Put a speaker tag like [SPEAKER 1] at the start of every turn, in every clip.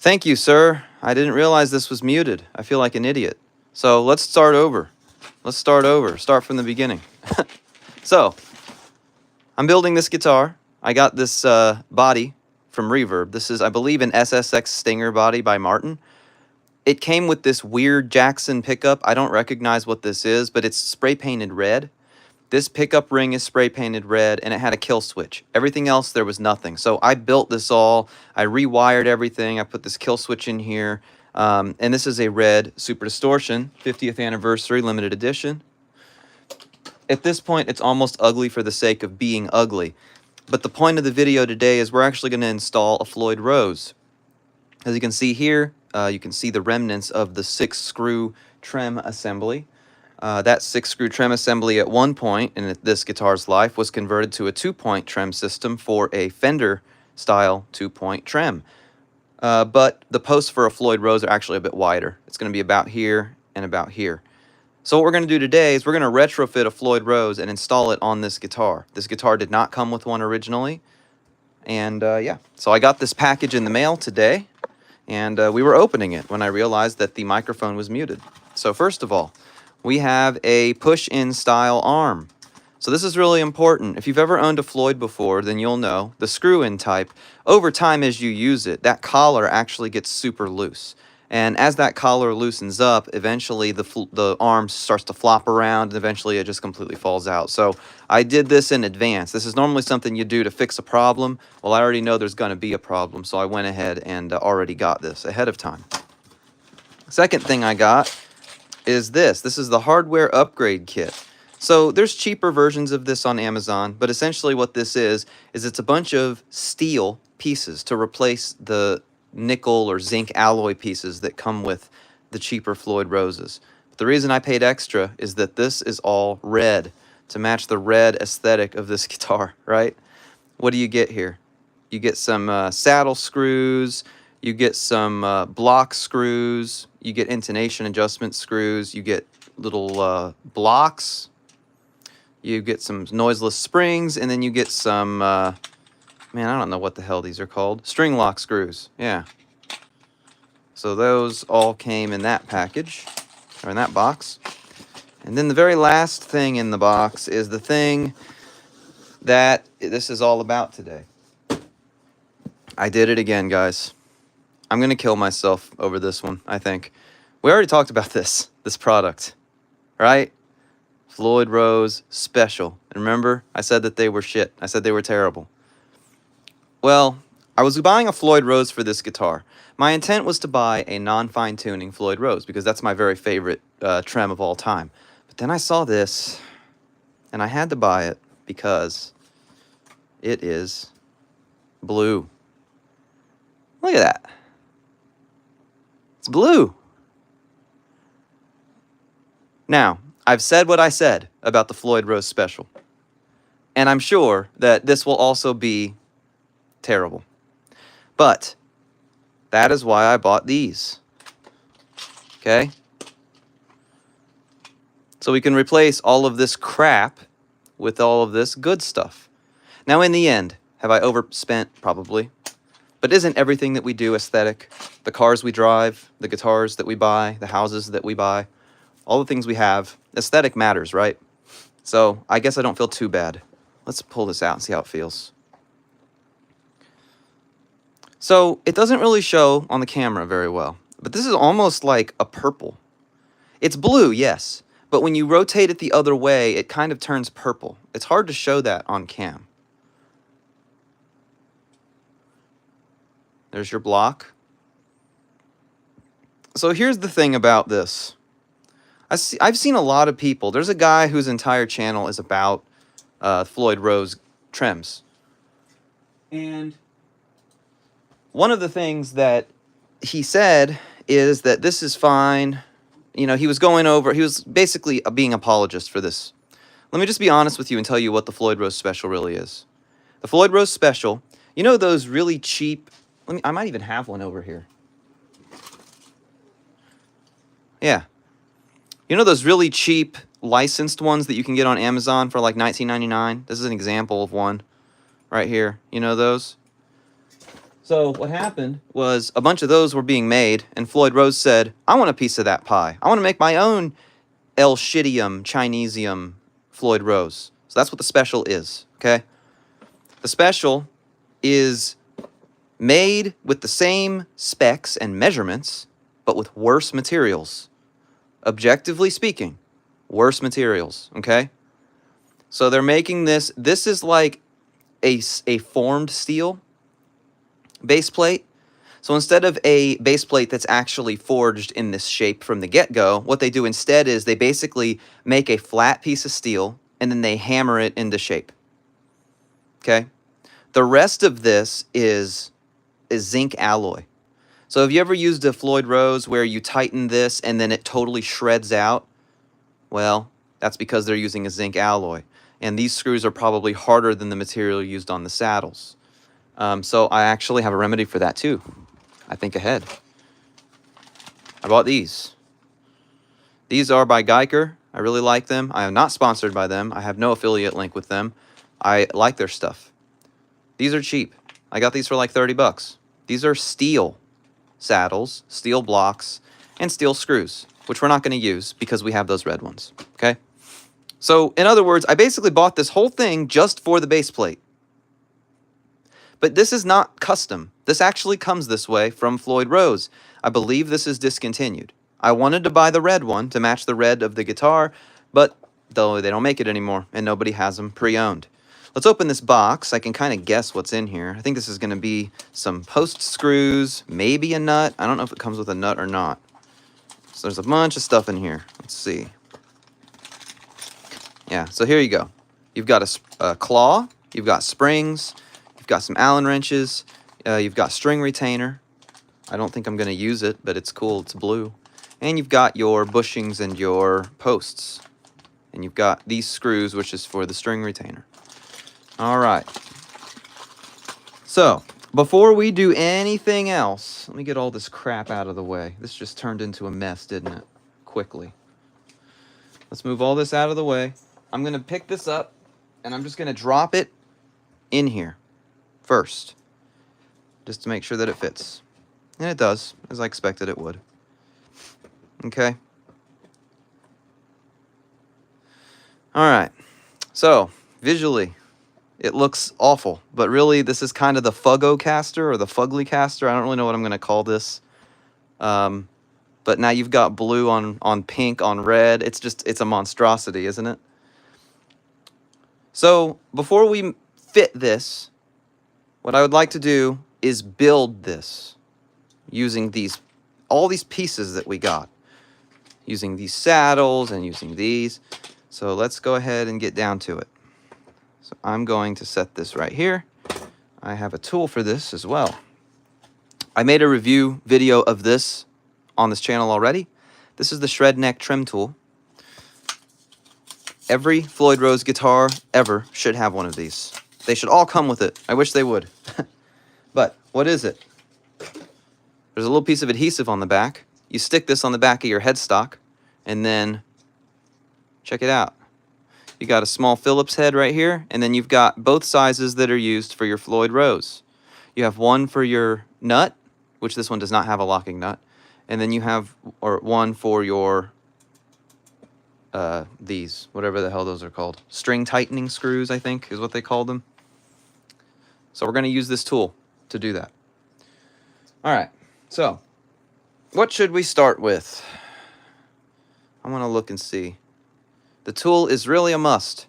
[SPEAKER 1] Thank you, sir. I didn't realize this was muted. I feel like an idiot. So let's start over. Let's start over. Start from the beginning. So, I'm building this guitar. I got this body from Reverb. This is, I believe, an SSX Stinger body by Martin. It came with this weird Jackson pickup. I don't recognize what this is, but it's spray painted red. This pickup ring is spray painted red, and it had a kill switch. Everything else, there was nothing. So I built this all. I rewired everything. I put this kill switch in here. And this is a red Super Distortion 50th Anniversary Limited Edition. At this point, it's almost ugly for the sake of being ugly. But the point of the video today is we're actually going to install a Floyd Rose. As you can see here, you can see the remnants of the 6-screw trem assembly. That 6-screw trem assembly at one point in this guitar's life was converted to a 2-point trem system for a Fender-style 2-point trem. But the posts for a Floyd Rose are actually a bit wider. It's going to be about here and about here. So what we're going to do today is we're going to retrofit a Floyd Rose and install it on this guitar. This guitar did not come with one originally. And yeah, so I got this package in the mail today, and we were opening it when I realized that the microphone was muted. So first of all, we have a push-in style arm. So this is really important. If you've ever owned a Floyd before, then you'll know the screw-in type, over time as you use it, that collar actually gets super loose. And as that collar loosens up, eventually the arm starts to flop around, and eventually it just completely falls out. So I did this in advance. This is normally something you do to fix a problem. Well, I already know there's going to be a problem, so I went ahead and already got this ahead of time. Second thing I got is this. This is the hardware upgrade kit. So there's cheaper versions of this on Amazon, but essentially what this is it's a bunch of steel pieces to replace the nickel or zinc alloy pieces that come with the cheaper Floyd Roses. But the reason I paid extra is that this is all red to match the red aesthetic of this guitar, right? What do you get here? You get some saddle screws, you get some block screws, you get intonation adjustment screws, you get little blocks, you get some noiseless springs, and then you get some, man, I don't know what the hell these are called. String lock screws, yeah. So those all came in that package, or in that box. And then the very last thing in the box is the thing that this is all about today. I did it again, guys. I'm going to kill myself over this one, I think. We already talked about this product, right? Floyd Rose Special. And remember, I said that they were shit. I said they were terrible. Well, I was buying a Floyd Rose for this guitar. My intent was to buy a non-fine tuning Floyd Rose because that's my very favorite trem of all time. But then I saw this, and I had to buy it because it is blue. Look at that. It's blue. Now, I've said what I said about the Floyd Rose Special, and I'm sure that this will also be terrible. But that is why I bought these. Okay? So we can replace all of this crap with all of this good stuff. Now, in the end, have I overspent? Probably. But isn't everything that we do aesthetic? The cars we drive, the guitars that we buy, the houses that we buy, all the things we have, aesthetic matters, right? So I guess I don't feel too bad. Let's pull this out and see how it feels. So it doesn't really show on the camera very well, but this is almost like a purple. It's blue, yes, but when you rotate it the other way, it kind of turns purple. It's hard to show that on cam. There's your block. So here's the thing about this. I've seen a lot of people. There's a guy whose entire channel is about Floyd Rose trems. And one of the things that he said is that this is fine. You know, he was basically being apologist for this. Let me just be honest with you and tell you what the Floyd Rose Special really is. The Floyd Rose Special, you know those really cheap, I might even have one over here. Yeah. You know those really cheap licensed ones that you can get on Amazon for like $19.99? This is an example of one right here. You know those? So what happened was a bunch of those were being made, and Floyd Rose said, I want a piece of that pie. I want to make my own El Shittium Chinesium Floyd Rose. So that's what the special is, okay? The special is made with the same specs and measurements, but with worse materials. Objectively speaking, worse materials, okay? So they're making this. This is like a formed steel base plate. So instead of a base plate that's actually forged in this shape from the get-go, what they do instead is they basically make a flat piece of steel and then they hammer it into shape. Okay? The rest of this is zinc alloy. So have you ever used a Floyd Rose where you tighten this and then it totally shreds out? Well, that's because they're using a zinc alloy. And these screws are probably harder than the material used on the saddles. So I actually have a remedy for that too. I think ahead. I bought these. These are by Geiger. I really like them. I am not sponsored by them. I have no affiliate link with them. I like their stuff. These are cheap. I got these for like 30 bucks. These are steel saddles, steel blocks, and steel screws, which we're not going to use because we have those red ones. Okay? So, in other words, I basically bought this whole thing just for the base plate. But this is not custom. This actually comes this way from Floyd Rose. I believe this is discontinued. I wanted to buy the red one to match the red of the guitar, but though they don't make it anymore and nobody has them pre-owned. Let's open this box. I can kind of guess what's in here. I think this is going to be some post screws, maybe a nut. I don't know if it comes with a nut or not. So there's a bunch of stuff in here. Let's see. Yeah, so here you go. You've got a claw, you've got springs, you've got some Allen wrenches, you've got string retainer. I don't think I'm going to use it, but it's cool, it's blue. And you've got your bushings and your posts. And you've got these screws, which is for the string retainer. All right. So, before we do anything else, let me get all this crap out of the way. This just turned into a mess, didn't it? Quickly. Let's move all this out of the way. I'm going to pick this up, and I'm just going to drop it in here first, just to make sure that it fits. And it does, as I expected it would. Okay. All right. So, visually, it looks awful, but really this is kind of the Fuggo caster or the Fugly caster. I don't really know what I'm going to call this. But now you've got blue on pink on red. It's a monstrosity, isn't it? So before we fit this, what I would like to do is build this using all these pieces that we got, using these saddles and using these. So let's go ahead and get down to it. So I'm going to set this right here. I have a tool for this as well. I made a review video of this on this channel already. This is the Shred Neck Trim Tool. Every Floyd Rose guitar ever should have one of these. They should all come with it. I wish they would. But what is it? There's a little piece of adhesive on the back. You stick this on the back of your headstock, and then check it out. You got a small Phillips head right here, and then you've got both sizes that are used for your Floyd Rose. You have one for your nut, which this one does not have a locking nut, and then you have one for your these, whatever the hell those are called. String tightening screws, I think, is what they call them. So we're going to use this tool to do that. All right, so what should we start with? I want to look and see. The tool is really a must.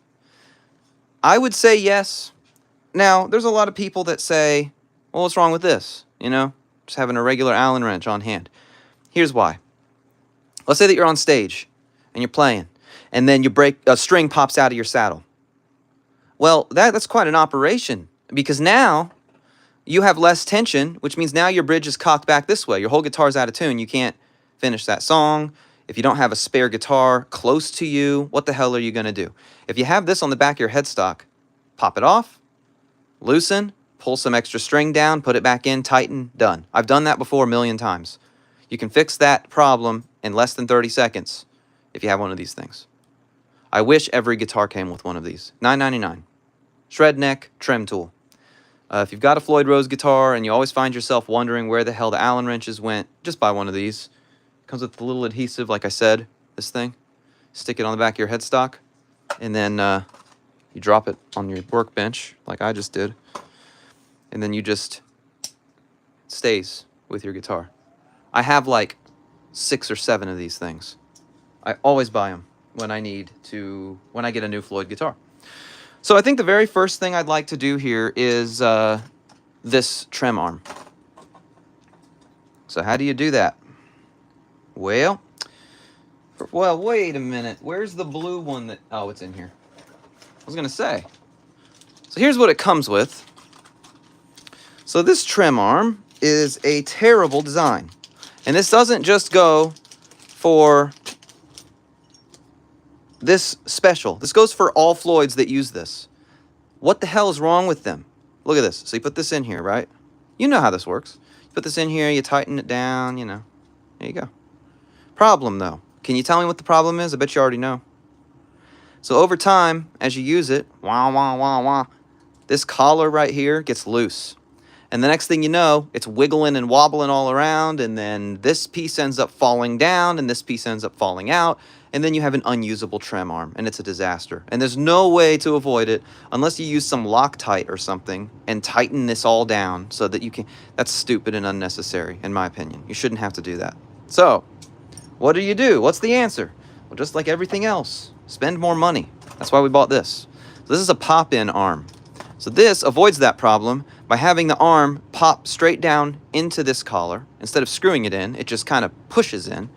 [SPEAKER 1] I would say yes. Now, there's a lot of people that say, well, what's wrong with this? You know, just having a regular Allen wrench on hand. Here's why. Let's say that you're on stage and you're playing, and then a string pops out of your saddle. Well, that's quite an operation, because now you have less tension, which means now your bridge is cocked back this way. Your whole guitar's out of tune. You can't finish that song. If you don't have a spare guitar close to you, what the hell are you going to do? If you have this on the back of your headstock, pop it off, loosen, pull some extra string down, put it back in, tighten, done. I've done that before a million times. You can fix that problem in less than 30 seconds if you have one of these things. I wish every guitar came with one of these. $9.99. Shred Neck Trim Tool. If you've got a Floyd Rose guitar and you always find yourself wondering where the hell the Allen wrenches went, just buy one of these. It comes with the little adhesive, like I said, this thing. Stick it on the back of your headstock, and then you drop it on your workbench, like I just did, and then you just stays with your guitar. I have like 6 or 7 of these things. I always buy them when I get a new Floyd guitar. So I think the very first thing I'd like to do here is this trem arm. So how do you do that? Well, wait a minute. Where's the blue one that... Oh, it's in here. I was going to say. So here's what it comes with. So this trem arm is a terrible design. And this doesn't just go for this special. This goes for all Floyds that use this. What the hell is wrong with them? Look at this. So you put this in here, right? You know how this works. You put this in here, you tighten it down, you know. There you go. Problem, though. Can you tell me what the problem is? I bet you already know. So over time, as you use it, wah, wah, wah, wah, this collar right here gets loose. And the next thing you know, it's wiggling and wobbling all around, and then this piece ends up falling down, and this piece ends up falling out, and then you have an unusable trem arm, and it's a disaster. And there's no way to avoid it unless you use some Loctite or something and tighten this all down so that you can... That's stupid and unnecessary, in my opinion. You shouldn't have to do that. So, what do? What's the answer? Well, just like everything else, spend more money. That's why we bought this. So this is a pop-in arm. So this avoids that problem by having the arm pop straight down into this collar. Instead of screwing it in, it just kind of pushes in.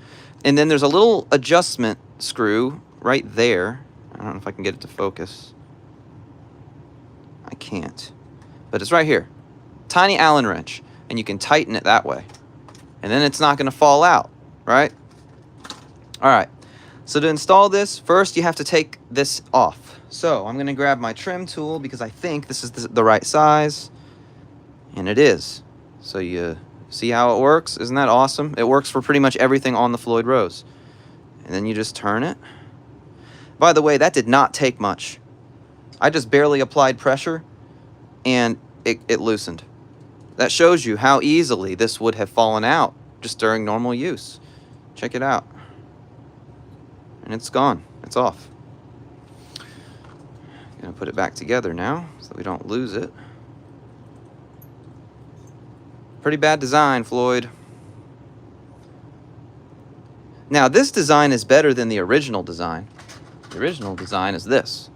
[SPEAKER 1] And then there's a little adjustment screw right there. I don't know if I can get it to focus. I can't. But it's right here. Tiny Allen wrench. And you can tighten it that way. And then it's not going to fall out, right? All right. So to install this, first you have to take this off. So I'm going to grab my trim tool because I think this is the right size. And it is. So you see how it works? Isn't that awesome? It works for pretty much everything on the Floyd Rose. And then you just turn it. By the way, that did not take much. I just barely applied pressure and it loosened. That shows you how easily this would have fallen out just during normal use. Check it out. And it's gone. It's off. Gonna put it back together now so we don't lose it. Pretty bad design, Floyd. Now, this design is better than the original design. The original design is this.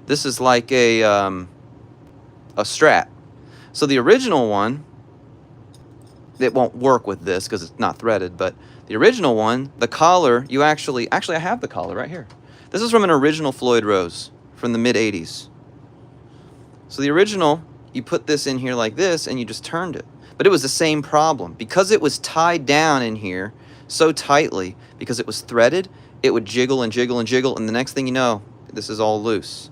[SPEAKER 1] This is like a Strat. So the original one, it won't work with this because it's not threaded, but the original one, the collar, you actually I have the collar right here. This is from an original Floyd Rose from the mid-'80s. So the original, you put this in here like this and you just turned it. But it was the same problem. Because it was tied down in here so tightly, because it was threaded, it would jiggle and jiggle and jiggle, and the next thing you know, this is all loose.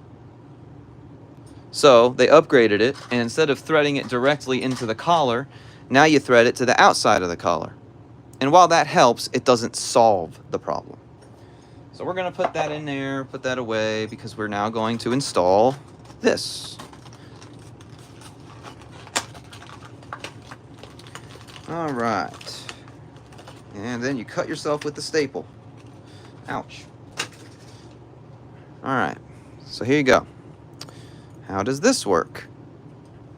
[SPEAKER 1] So they upgraded it, and instead of threading it directly into the collar, now you thread it to the outside of the collar. And while that helps, it doesn't solve the problem. So we're going to put that in there, put that away, because we're now going to install this. All right. And then you cut yourself with the staple. Ouch. All right. So here you go. How does this work?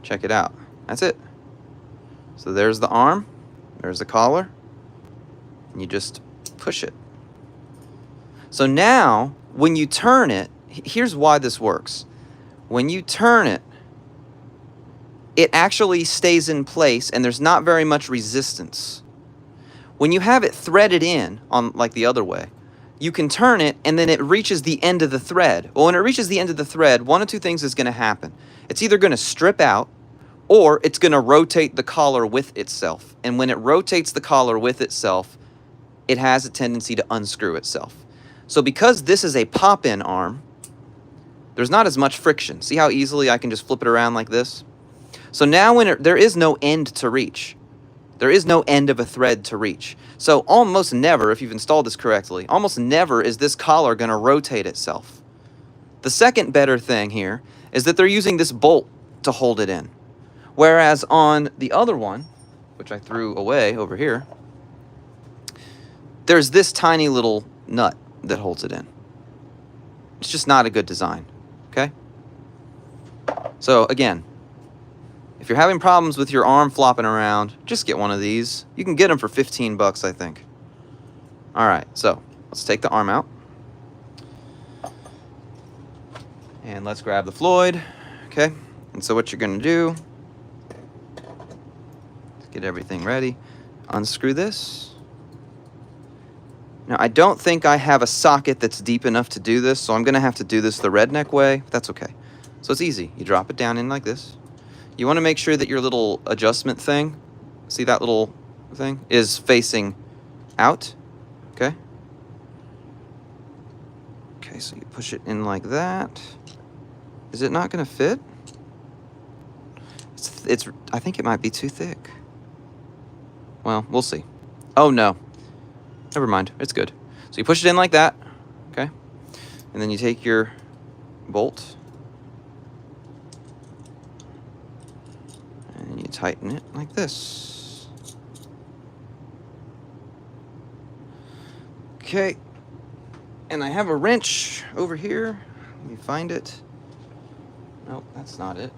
[SPEAKER 1] Check it out. That's it. So there's the arm. There's the collar. And you just push it. So now, when you turn it, here's why this works. When you turn it, it actually stays in place and there's not very much resistance. When you have it threaded in, on like the other way, you can turn it and then it reaches the end of the thread. Well, when it reaches the end of the thread, one of two things is going to happen. It's either going to strip out or it's going to rotate the collar with itself. And when it rotates the collar with itself, it has a tendency to unscrew itself. So because this is a pop-in arm, there's not as much friction. See how easily I can just flip it around like this? So now when there is no end to reach. There is no end of a thread to reach. So almost never, if you've installed this correctly, almost never is this collar going to rotate itself. The second better thing here is that they're using this bolt to hold it in. Whereas on the other one, which I threw away over here, there's this tiny little nut that holds it in. It's just not a good design, okay? So again, if you're having problems with your arm flopping around, just get one of these. You can get them for 15 bucks, I think. All right, so let's take the arm out. And let's grab the Floyd, okay? And so what you're gonna do, get everything ready, unscrew this. Now, I don't think I have a socket that's deep enough to do this, so I'm gonna have to do this the redneck way. That's okay. So it's easy. You drop it down in like this. You wanna make sure that your little adjustment thing, see that little thing, is facing out, okay? Okay, so you push it in like that. Is it not gonna fit? I think it might be too thick. Well, we'll see. Oh no, never mind, it's good. So you push it in like that, okay? And then you take your bolt and you tighten it like this. Okay, and I have a wrench over here. Let me find it. Nope, that's not it.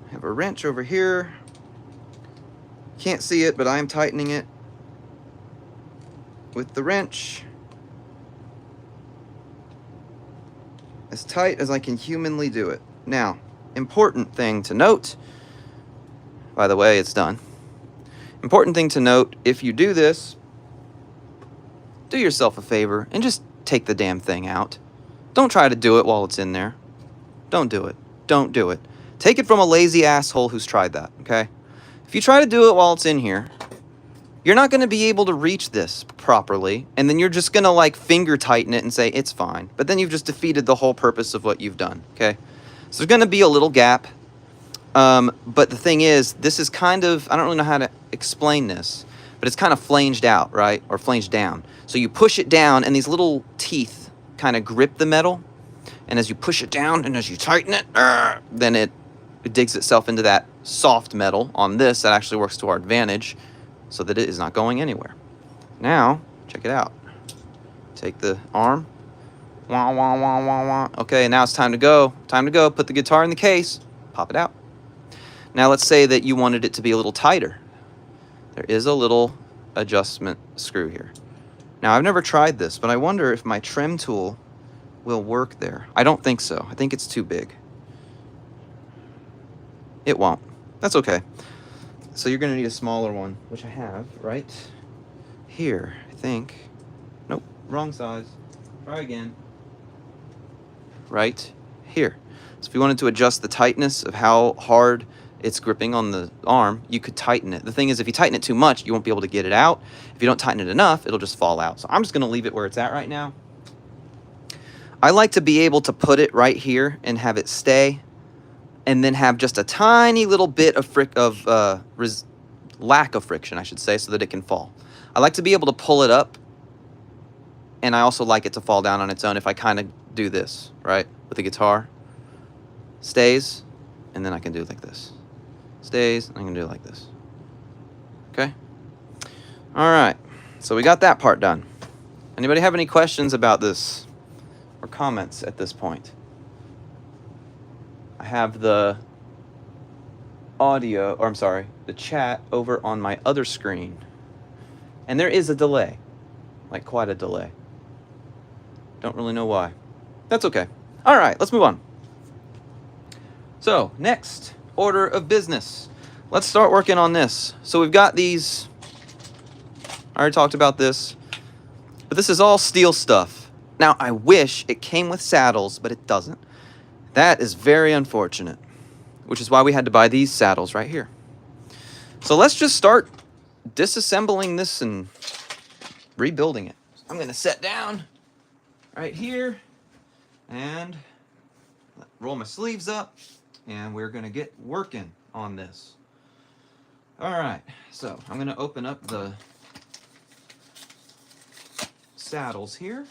[SPEAKER 1] I have a wrench over here. Can't see it, but I'm tightening it with the wrench as tight as I can humanly do it. Now, important thing to note, by the way, it's done. Important thing to note, if you do this, do yourself a favor and just take the damn thing out. Don't try to do it while it's in there. Don't do it. Don't do it. Take it from a lazy asshole who's tried that, okay? If you try to do it while it's in here, you're not going to be able to reach this properly, and then you're just going to like finger tighten it and say it's fine. But then you've just defeated the whole purpose of what you've done, okay? So there's going to be a little gap. But the thing is, this is kind of, I don't really know how to explain this, but it's kind of flanged out, right? Or flanged down. So you push it down, and these little teeth kind of grip the metal. And as you push it down and as you tighten it, then it digs itself into that soft metal on this that actually works to our advantage so that it is not going anywhere. Now, check it out. Take the arm. Wah, wah, wah, wah, wah. Okay, now it's time to go. Time to go. Put the guitar in the case. Pop it out. Now let's say that you wanted it to be a little tighter. There is a little adjustment screw here. Now, I've never tried this, but I wonder if my trim tool will work there. I don't think so. I think it's too big. It won't. That's okay. So you're going to need a smaller one, which I have right here, I think. Nope, wrong size. Try again. Right here. So if you wanted to adjust the tightness of how hard it's gripping on the arm, you could tighten it. The thing is, if you tighten it too much, you won't be able to get it out. If you don't tighten it enough, it'll just fall out. So I'm just going to leave it where it's at right now. I like to be able to put it right here and have it stay, and then have just a tiny little bit of lack of friction, I should say, so that it can fall. I like to be able to pull it up, and I also like it to fall down on its own if I kind of do this, right, with the guitar. Stays, and then I can do it like this. Stays, and I can do it like this. Okay? All right, so we got that part done. Anybody have any questions about this? Or comments at this point? I have the audio, or I'm sorry, the chat over on my other screen. And there is a delay, like quite a delay. Don't really know why. That's okay. All right, let's move on. So, next order of business. Let's start working on this. So we've got these, I already talked about this, but this is all steel stuff. Now, I wish it came with saddles, but it doesn't. That is very unfortunate, which is why we had to buy these saddles right here. So let's just start disassembling this and rebuilding it. I'm going to sit down right here and roll my sleeves up, and we're going to get working on this. All right, so I'm going to open up the saddles here.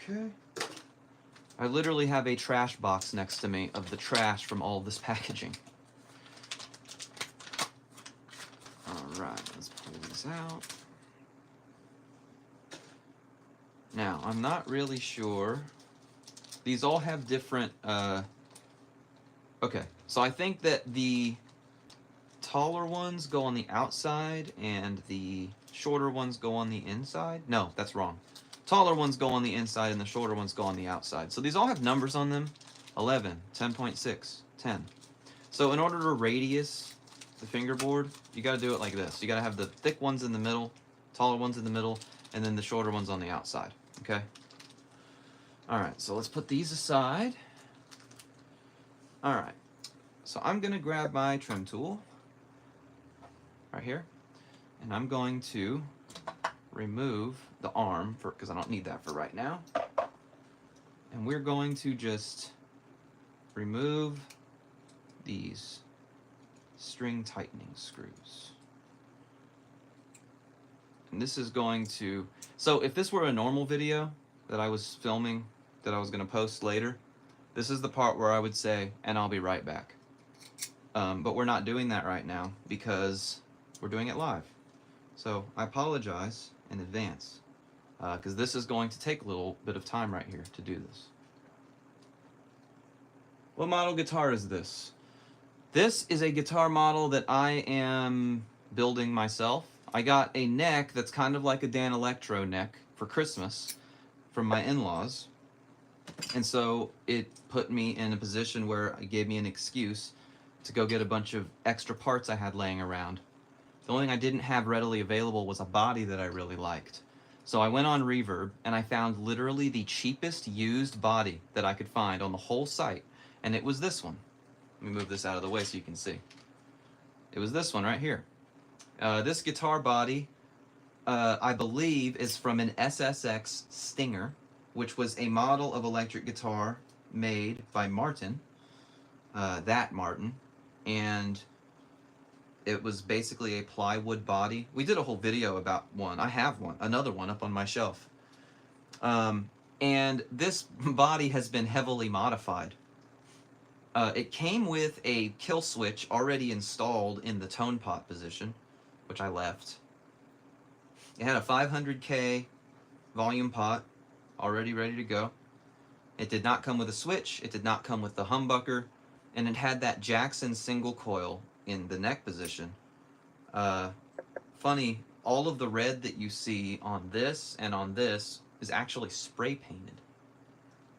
[SPEAKER 1] Okay. I literally have a trash box next to me of the trash from all of this packaging. Alright, let's pull these out. Now, I'm not really sure. These all have different, okay, so I think that the taller ones go on the outside and the shorter ones go on the inside. No, that's wrong. Taller ones go on the inside and the shorter ones go on the outside. So these all have numbers on them. 11, 10.6, 10. So in order to radius the fingerboard, you got to do it like this. You got to have the thick ones in the middle, taller ones in the middle, and then the shorter ones on the outside. Okay? All right, so let's put these aside. All right, so I'm going to grab my trim tool right here, and I'm going to remove the arm because I don't need that for right now. And we're going to just remove these string tightening screws. And this is going to, so if this were a normal video that I was filming that I was going to post later, this is the part where I would say, and I'll be right back. But we're not doing that right now because we're doing it live. So I apologize in advance because this is going to take a little bit of time right here to do this. What model guitar is this? This is a guitar model that I am building myself. I got a neck that's kind of like a Dan Electro neck for Christmas from my in-laws. And so it put me in a position where it gave me an excuse to go get a bunch of extra parts I had laying around. The only thing I didn't have readily available was a body that I really liked. So I went on Reverb and I found literally the cheapest used body that I could find on the whole site. And it was this one. Let me move this out of the way so you can see. It was this one right here. This guitar body, I believe, is from an SSX Stinger, which was a model of electric guitar made by Martin, that Martin, and it was basically a plywood body. We did a whole video about one. I have one, another one up on my shelf. And this body has been heavily modified. It came with a kill switch already installed in the tone pot position, which I left. It had a 500K volume pot already ready to go. It did not come with a switch, it did not come with the humbucker, and it had that Jackson single coil in the neck position. Funny, all of the red that you see on this and on this is actually spray painted.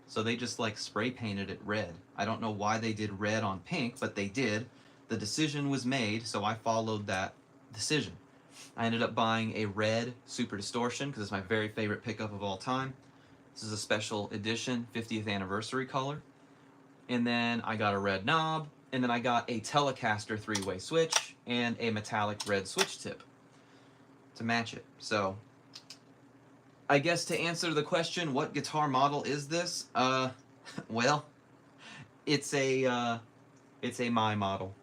[SPEAKER 1] So they just like spray painted it red. I don't know why they did red on pink, but they did. The decision was made, so I followed that decision. I ended up buying a red Super Distortion because it's my very favorite pickup of all time. This is a special edition 50th anniversary color. And then I got a red knob, and then I got a Telecaster 3-way switch and a metallic red switch tip to match it. So I guess to answer the question, what guitar model is this? Well, it's a my model.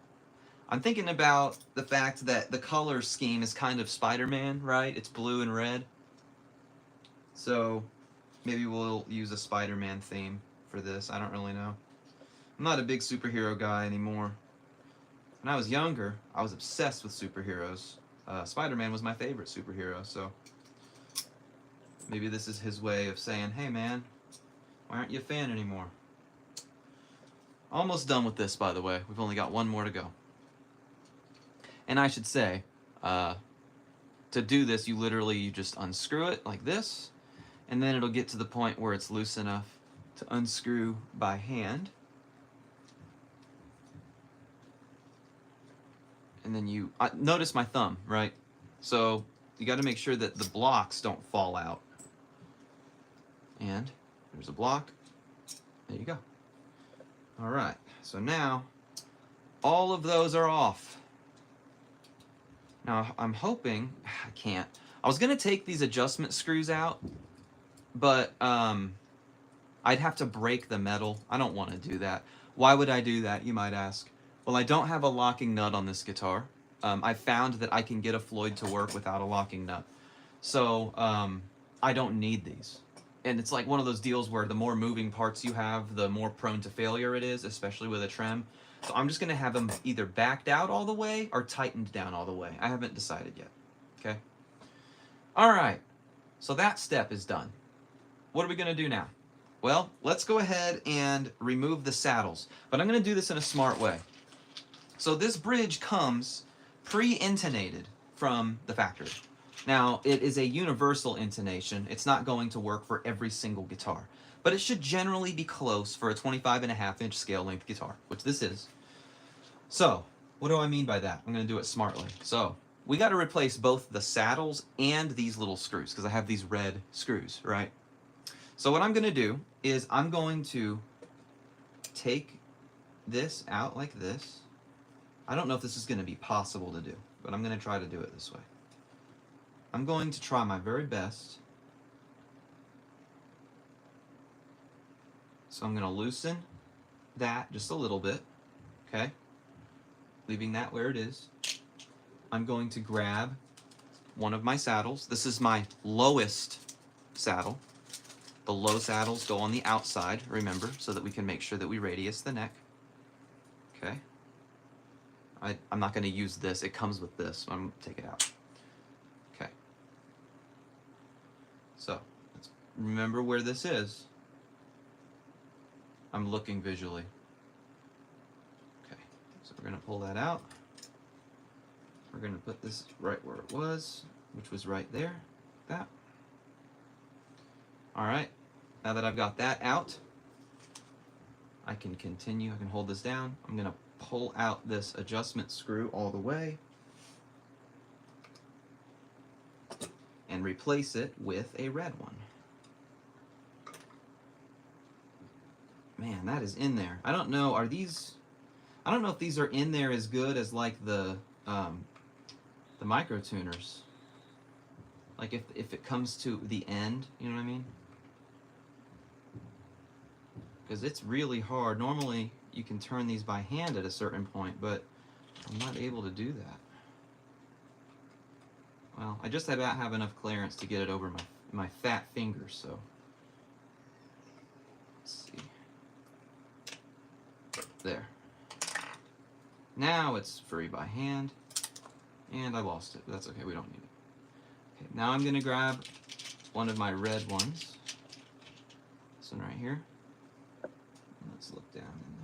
[SPEAKER 1] I'm thinking about the fact that the color scheme is kind of Spider-Man, right? It's blue and red. So maybe we'll use a Spider-Man theme for this. I don't really know. I'm not a big superhero guy anymore. When I was younger, I was obsessed with superheroes. Spider-Man was my favorite superhero, so maybe this is his way of saying, hey man, why aren't you a fan anymore? Almost done with this, by the way. We've only got one more to go. And I should say, to do this, you just unscrew it like this, and then it'll get to the point where it's loose enough to unscrew by hand. And then you, notice my thumb, right? So you got to make sure that the blocks don't fall out. And there's a block. There you go. All right, so now all of those are off. Now I'm hoping, I can't. I was gonna take these adjustment screws out, but I'd have to break the metal. I don't want to do that. Why would I do that, you might ask? Well, I don't have a locking nut on this guitar. I found that I can get a Floyd to work without a locking nut. So I don't need these. and it's like one of those deals where the more moving parts you have, the more prone to failure it is, especially with a trem. So I'm just going to have them either backed out all the way or tightened down all the way. I haven't decided yet. Okay. All right. So that step is done. What are we going to do now? Well, let's go ahead and remove the saddles. But I'm going to do this in a smart way. So this bridge comes pre-intonated from the factory. Now, it is a universal intonation. It's not going to work for every single guitar, but it should generally be close for a 25.5-inch scale length guitar, which this is. So, what do I mean by that? I'm going to do it smartly. So, we got to replace both the saddles and these little screws, because I have these red screws, right? So what I'm going to do is I'm going to take this out like this. I don't know if this is going to be possible to do, but I'm going to try to do it this way. I'm going to try my very best. So I'm going to loosen that just a little bit, okay? Leaving that where it is. I'm going to grab one of my saddles. This is my lowest saddle. The low saddles go on the outside, remember, so that we can make sure that we radius the neck. Okay. I'm not going to use this. It comes with this. So I'm going to take it out. Okay. So, let's remember where this is. I'm looking visually. Okay. So we're going to pull that out. We're going to put this right where it was, which was right there. That. All right. Now that I've got that out, I can continue. I can hold this down. I'm going to pull out this adjustment screw all the way and replace it with a red one. Man, that is in there. I don't know, are these, I don't know if these are in there as good as like the micro tuners. Like if it comes to the end, you know what I mean? Because it's really hard. Normally you can turn these by hand at a certain point, but I'm not able to do that. Well, I just about have enough clearance to get it over my fat fingers, so let's see. There. Now it's free by hand, and I lost it, but that's okay, we don't need it. Okay, now I'm going to grab one of my red ones. This one right here. Let's look down in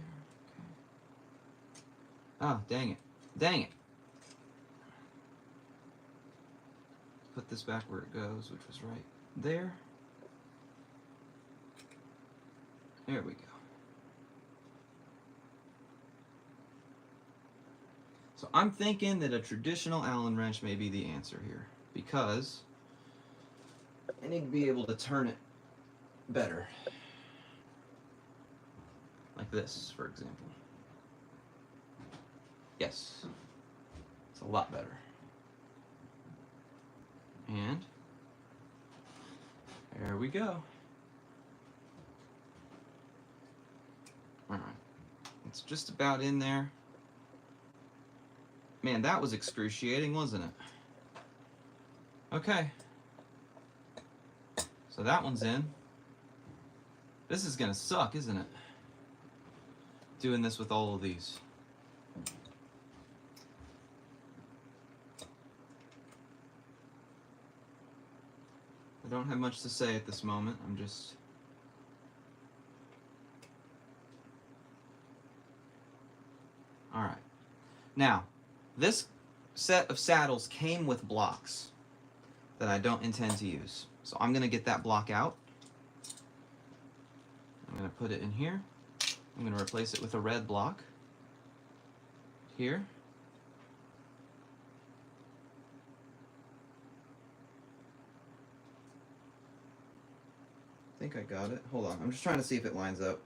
[SPEAKER 1] there. Okay. Oh, dang it. Dang it. Put this back where it goes, which was right there. There we go. So I'm thinking that a traditional Allen wrench may be the answer here, because I need to be able to turn it better. Like this, for example. Yes. It's a lot better. And there we go. Alright. It's just about in there. Man, that was excruciating, wasn't it? Okay. So that one's in. This is gonna suck, isn't it? Doing this with all of these. I don't have much to say at this moment. I'm just... Alright. Now, this set of saddles came with blocks that I don't intend to use. So I'm going to get that block out. I'm going to put it in here. I'm going to replace it with a red block here. I think I got it. Hold on. I'm just trying to see if it lines up.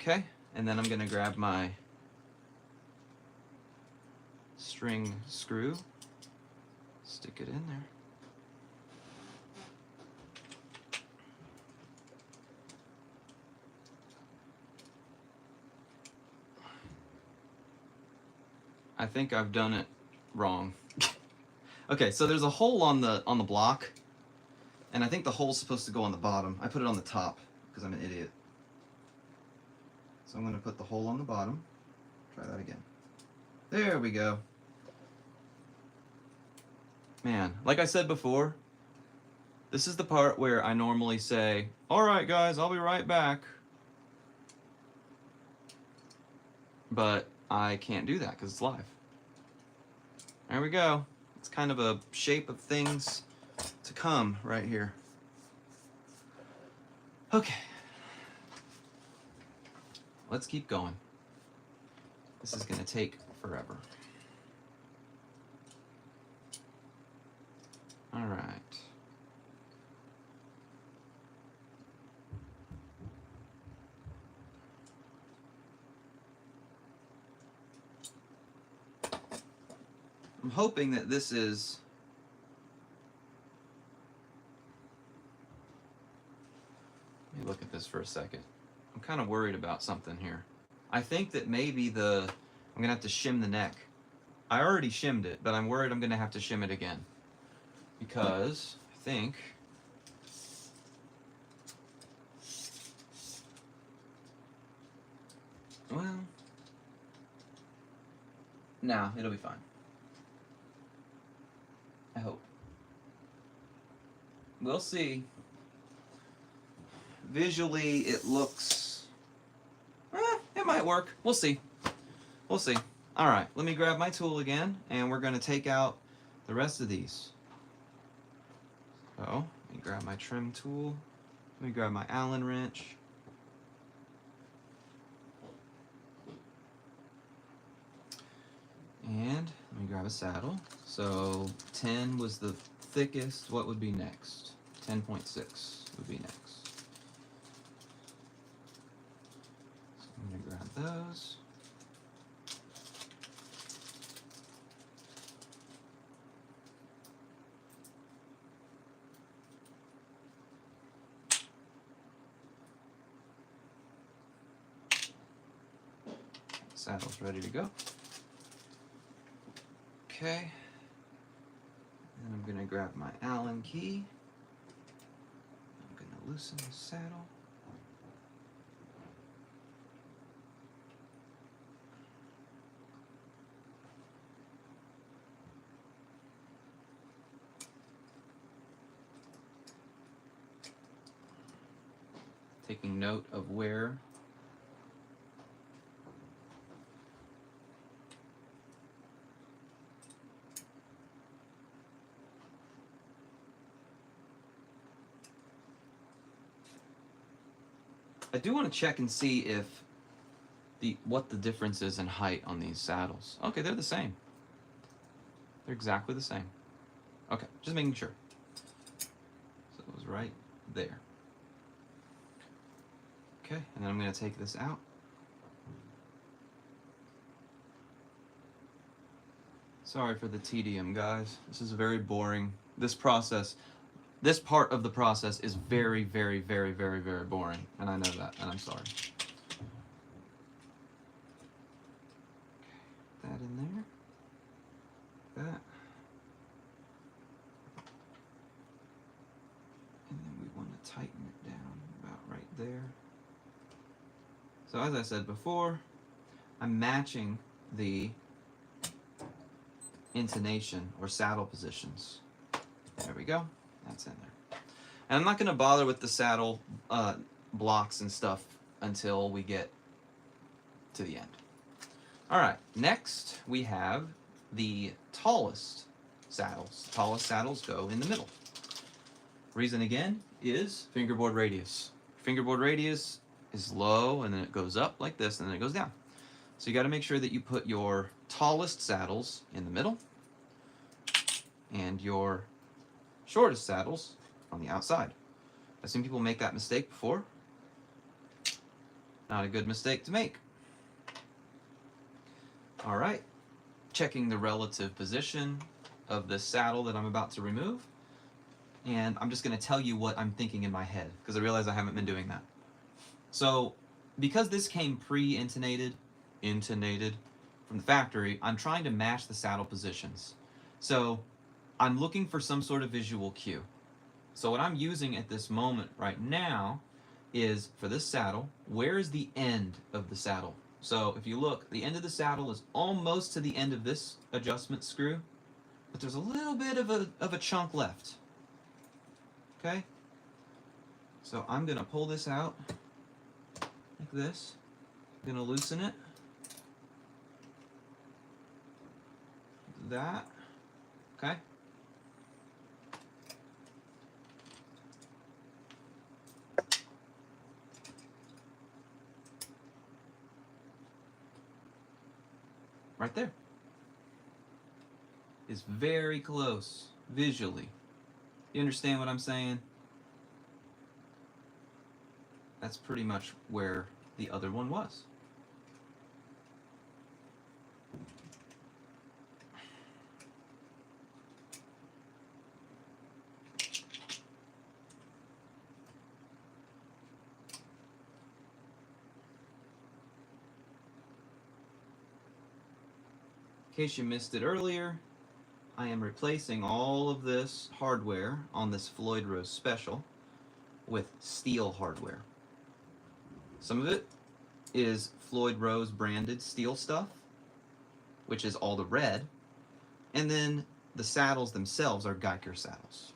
[SPEAKER 1] Okay. And then I'm going to grab my string screw, stick it in there. I think I've done it wrong. Okay, so there's a hole on the block, And I think the hole's supposed to go on the bottom. I put it on the top because I'm an idiot. So I'm going to put the hole on the bottom. Try that again. There we go. Man, like I said before, this is the part where I normally say, all right, guys, I'll be right back. But I can't do that because it's live. There we go. It's kind of a shape of things to come right here. Okay. Let's keep going. This is going to take forever. All right. I'm hoping that this is let me look at this for a second. I'm kind of worried about something here. I think that maybe I'm gonna have to shim the neck. I already shimmed it, but I'm worried I'm gonna have to shim it again because I think well, no, it'll be fine. I hope. We'll see. Visually, it looks... it might work. We'll see. We'll see. All right, let me grab my tool again, and we're going to take out the rest of these. So, let me grab my trim tool. Let me grab my Allen wrench. And let me grab a saddle. So 10 was the thickest. What would be next? 10.6 would be next. So I'm going to grab those. Saddle's ready to go. Okay, and I'm going to grab my Allen key. I'm going to loosen the saddle. Taking note of where I do want to check and see if what the difference is in height on these saddles. Okay, they're the same. They're exactly the same. Okay, just making sure. So it was right there. Okay, and then I'm going to take this out. Sorry for the tedium, guys. This is very boring. This part of the process is very, very, very, very, very boring. And I know that, and I'm sorry. Okay, that in there. That. And then we want to tighten it down about right there. So as I said before, I'm matching the intonation or saddle positions. There we go. That's in there. And I'm not going to bother with the saddle blocks and stuff until we get to the end. All right, next we have the tallest saddles. The tallest saddles go in the middle. Reason again is fingerboard radius. Fingerboard radius is low and then it goes up like this and then it goes down. So you got to make sure that you put your tallest saddles in the middle and your shortest saddles on the outside. I've seen people make that mistake before. Not a good mistake to make. All right, checking the relative position of this saddle that I'm about to remove. And I'm just going to tell you what I'm thinking in my head because I realize I haven't been doing that. So because this came pre-intonated from the factory, I'm trying to match the saddle positions. So I'm looking for some sort of visual cue. So what I'm using at this moment right now is, for this saddle, where is the end of the saddle? So if you look, the end of the saddle is almost to the end of this adjustment screw, but there's a little bit of a chunk left. Okay? So I'm going to pull this out like this. I'm going to loosen it. Like that. Okay? Right there. Is very close visually. You understand what I'm saying? That's pretty much where the other one was. In case you missed it earlier, I am replacing all of this hardware on this Floyd Rose Special with steel hardware. Some of it is Floyd Rose branded steel stuff, which is all the red, and then the saddles themselves are Geiger saddles.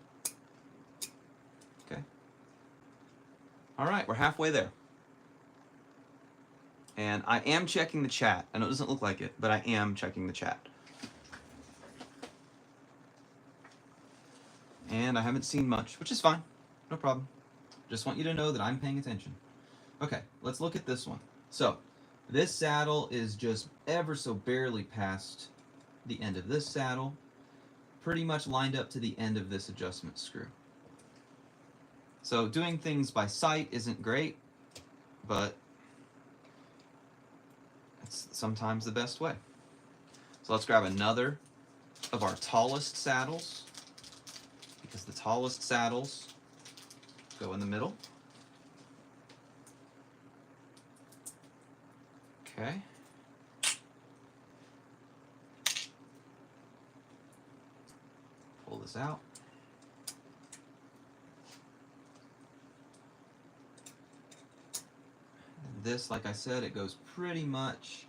[SPEAKER 1] Okay. All right, we're halfway there. And I am checking the chat. I know it doesn't look like it, but I am checking the chat. And I haven't seen much, which is fine. No problem. Just want you to know that I'm paying attention. Okay, let's look at this one. So, this saddle is just ever so barely past the end of this saddle, pretty much lined up to the end of this adjustment screw. So doing things by sight isn't great, but it's sometimes the best way. So let's grab another of our tallest saddles, because the tallest saddles go in the middle. Okay. Pull this out. And this, like I said, it goes pretty much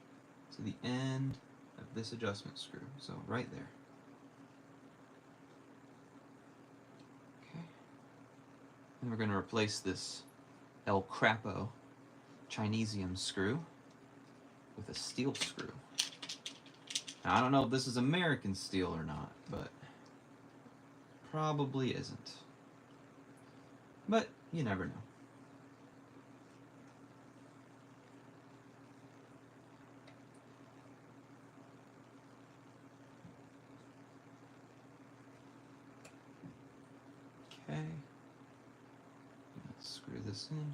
[SPEAKER 1] to the end of this adjustment screw. So right there. Okay. And we're going to replace this El Crapo Chinesium screw with a steel screw. Now, I don't know if this is American steel or not, but probably isn't. But you never know. Okay. Let's screw this in.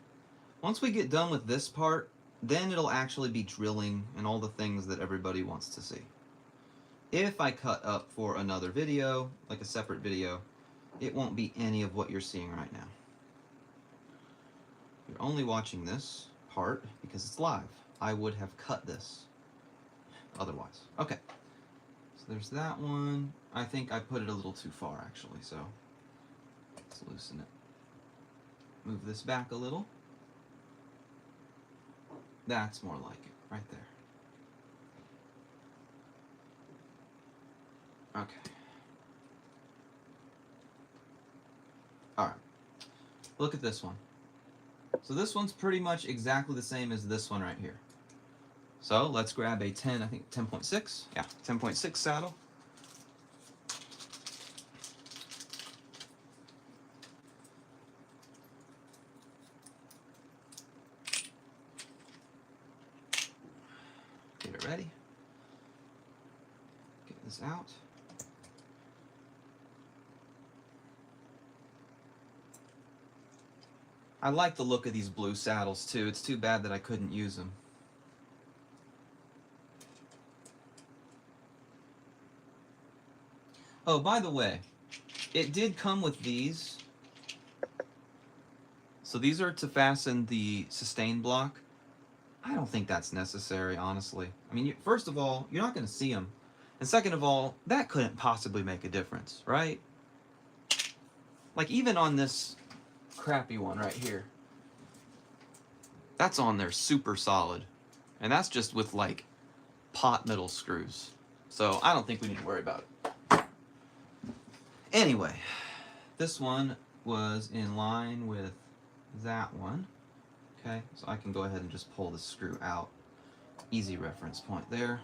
[SPEAKER 1] Once we get done with this part, then it'll actually be drilling and all the things that everybody wants to see. If I cut up for another video, like a separate video, it won't be any of what you're seeing right now. You're only watching this part because it's live. I would have cut this otherwise. Okay, so there's that one. I think I put it a little too far actually, so let's loosen it. Move this back a little. That's more like it, right there. Okay. Alright. Look at this one. So this one's pretty much exactly the same as this one right here. So let's grab a 10, I think 10.6. Yeah, 10.6 saddle. Get it ready. Get this out. I like the look of these blue saddles too. It's too bad that I couldn't use them. Oh, by the way, it did come with these. So these are to fasten the sustain block. I don't think that's necessary, honestly. I mean, first of all, you're not going to see them. And second of all, that couldn't possibly make a difference, right? Like even on this crappy one right here, that's on there super solid. And that's just with like pot metal screws. So I don't think we need to worry about it. Anyway, this one was in line with that one. Okay, so I can go ahead and just pull the screw out. Easy reference point there.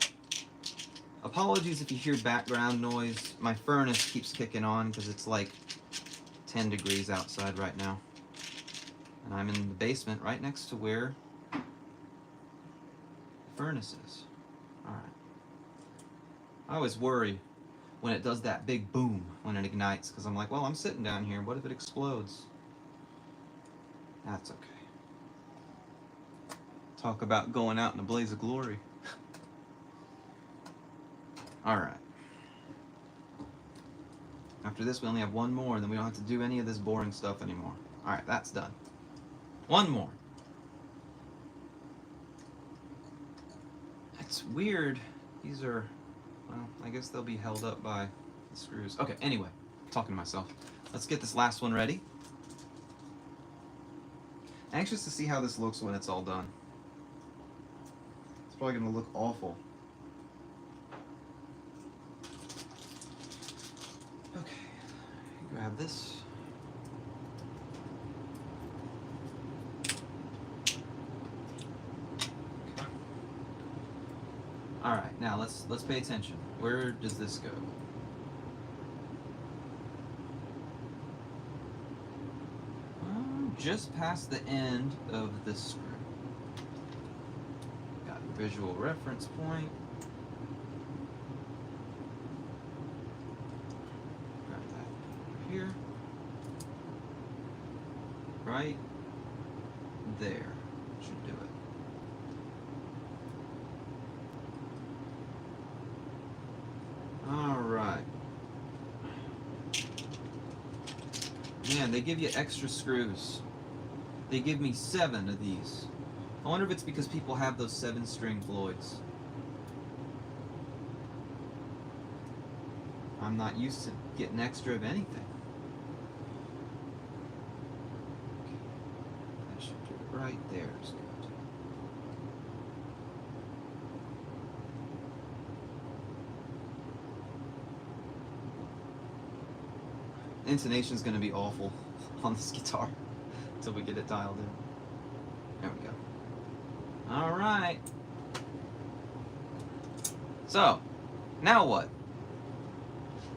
[SPEAKER 1] Apologies if you hear background noise. My furnace keeps kicking on because it's like 10 degrees outside right now. And I'm in the basement right next to where the furnace is. Alright. I always worry when it does that big boom when it ignites because I'm like, well, I'm sitting down here. What if it explodes? That's okay. Talk about going out in a blaze of glory. Alright. After this, we only have one more, and then we don't have to do any of this boring stuff anymore. Alright, that's done. One more. It's weird. These are, well, I guess they'll be held up by the screws. Okay, anyway, I'm talking to myself. Let's get this last one ready. Anxious to see how this looks when it's all done. It's probably going to look awful. Okay, grab this. Okay. All right, now let's pay attention. Where does this go? Just past the end of the screw. Got a visual reference point. Grab that over here. Right there. Should do it. All right. Man, they give you extra screws. They give me 7 of these. I wonder if it's because people have those 7-string Floyds. I'm not used to getting extra of anything. That should do it right there. Is good. Intonation's going to be awful on this guitar until we get it dialed in. There we go. All right. So, now what?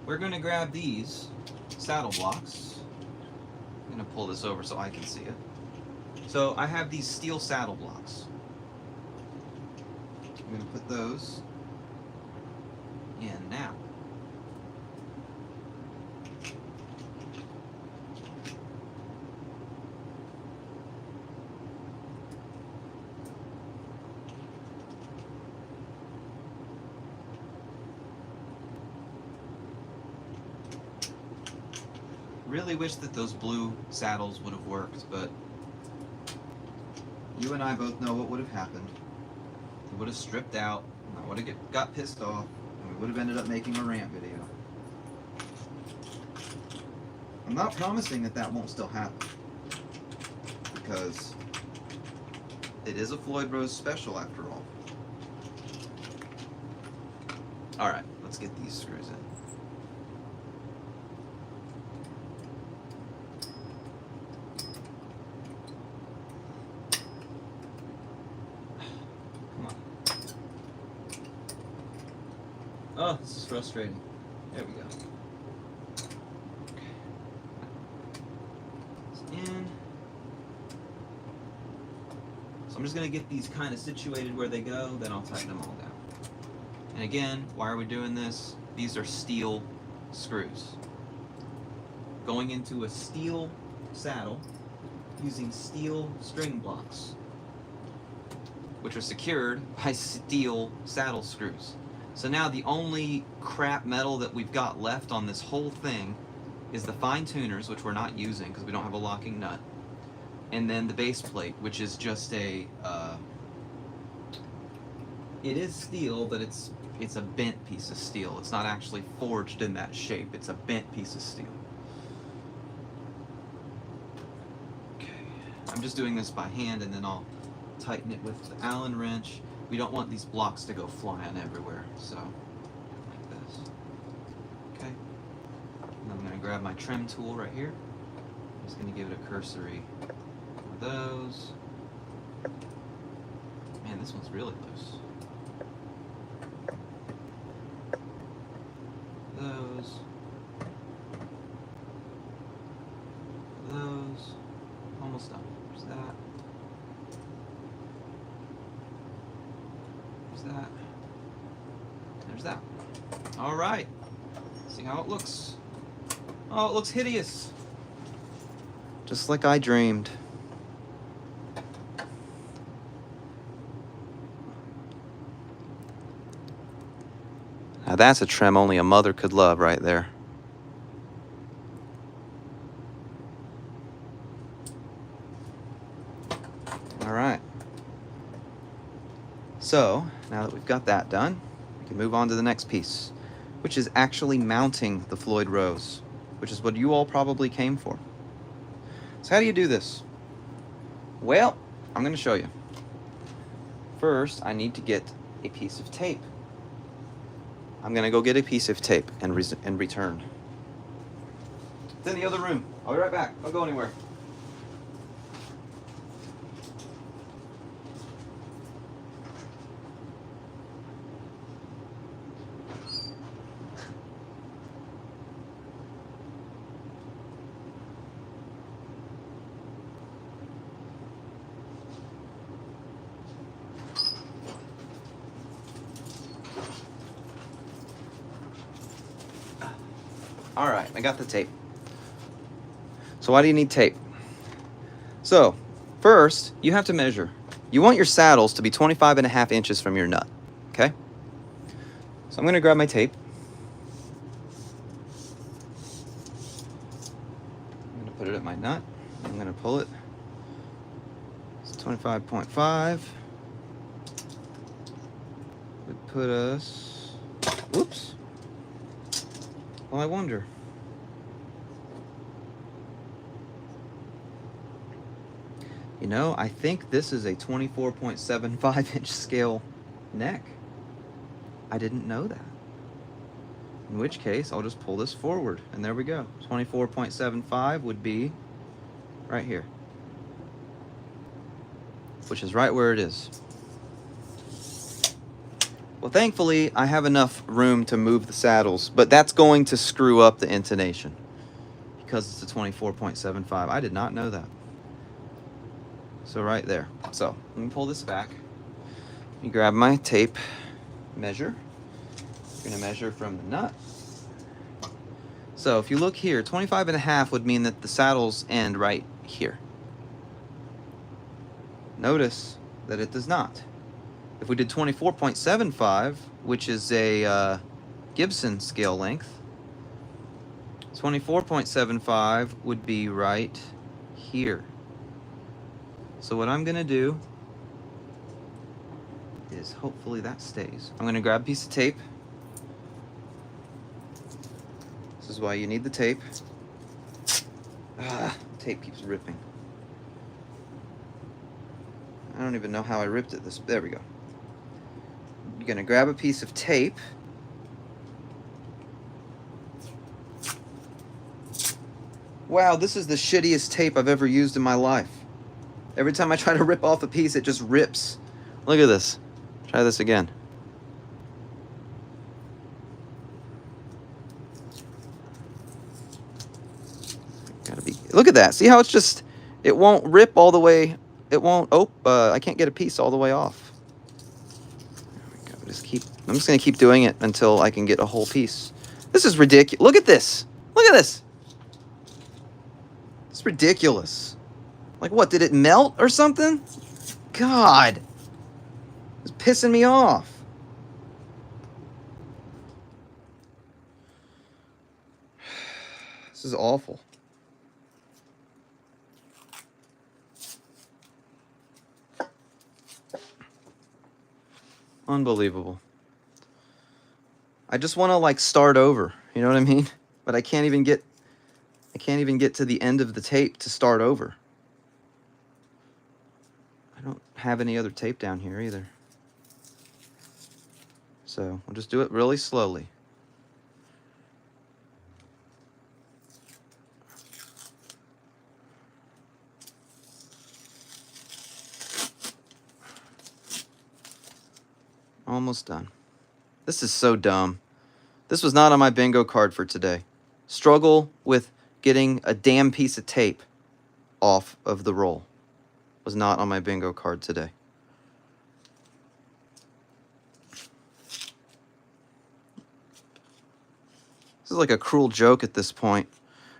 [SPEAKER 1] We're going to grab these saddle blocks. I'm going to pull this over so I can see it. So, I have these steel saddle blocks. I'm going to put those in now. Really wish that those blue saddles would have worked, but you and I both know what would have happened. It would have stripped out, and I would have got pissed off, and we would have ended up making a rant video. I'm not promising that that won't still happen, because it is a Floyd Rose special after all. Alright, let's get these screws in. Oh, this is frustrating. There we go. Okay. It's in. So I'm just going to get these kind of situated where they go, then I'll tighten them all down. And again, why are we doing this? These are steel screws. Going into a steel saddle using steel string blocks, which are secured by steel saddle screws. So now the only crap metal that we've got left on this whole thing is the fine tuners, which we're not using because we don't have a locking nut, and then the base plate, which is just a, it is steel, but it's a bent piece of steel. It's not actually forged in that shape. It's a bent piece of steel. I'm just doing this by hand, and then I'll tighten it with the Allen wrench. We don't want these blocks to go flying everywhere, so like this. Okay. And I'm going to grab my trim tool right here. I'm just going to give it a cursory of those. Man, this one's really loose. Those. Those. Almost done. There's that. There's that. There's that. All right. See how it looks. Oh, it looks hideous. Just like I dreamed. Now that's a trim only a mother could love right there. All right. So, now that we've got that done, we can move on to the next piece, which is actually mounting the Floyd Rose, which is what you all probably came for. So how do you do this? Well, I'm going to show you. First, I need to get a piece of tape. I'm going to go get a piece of tape and return. It's in the other room. I'll be right back. Don't go anywhere. All right, I got the tape. So why do you need tape? So first, you have to measure. You want your saddles to be 25.5 inches from your nut, okay? So I'm gonna grab my tape. I'm gonna put it at my nut. I'm gonna pull it. It's 25.5. Would put us, whoops. Well, I wonder. You know, I think this is a 24.75 inch scale neck. I didn't know that. In which case, I'll just pull this forward, and there we go. 24.75 would be right here, which is right where it is. Well, thankfully, I have enough room to move the saddles, but that's going to screw up the intonation because it's a 24.75. I did not know that. So right there. So let me pull this back. Let me grab my tape measure. I'm going to measure from the nut. So if you look here, 25.5 would mean that the saddles end right here. Notice that it does not. If we did 24.75, which is a Gibson scale length, 24.75 would be right here. So what I'm gonna do is hopefully that stays. I'm gonna grab a piece of tape. This is why you need the tape. Tape keeps ripping. I don't even know how I ripped it. There we go. You're gonna grab a piece of tape. Wow, this is the shittiest tape I've ever used in my life. Every time I try to rip off a piece, it just rips. Look at this. Try this again. Look at that. See how it's just, it won't rip all the way. It won't, I can't get a piece all the way off. There we go. I'm just going to keep doing it until I can get a whole piece. This is ridiculous. Look at this. Look at this. It's ridiculous. Like what, did it melt or something? God. It's pissing me off. This is awful. Unbelievable. I just want to like start over, you know what I mean? But I can't even get to the end of the tape to start over. I don't have any other tape down here either. So we'll just do it really slowly. Almost done. This is so dumb. This was not on my bingo card for today. Struggle with getting a damn piece of tape off of the roll was not on my bingo card today. This is like a cruel joke at this point.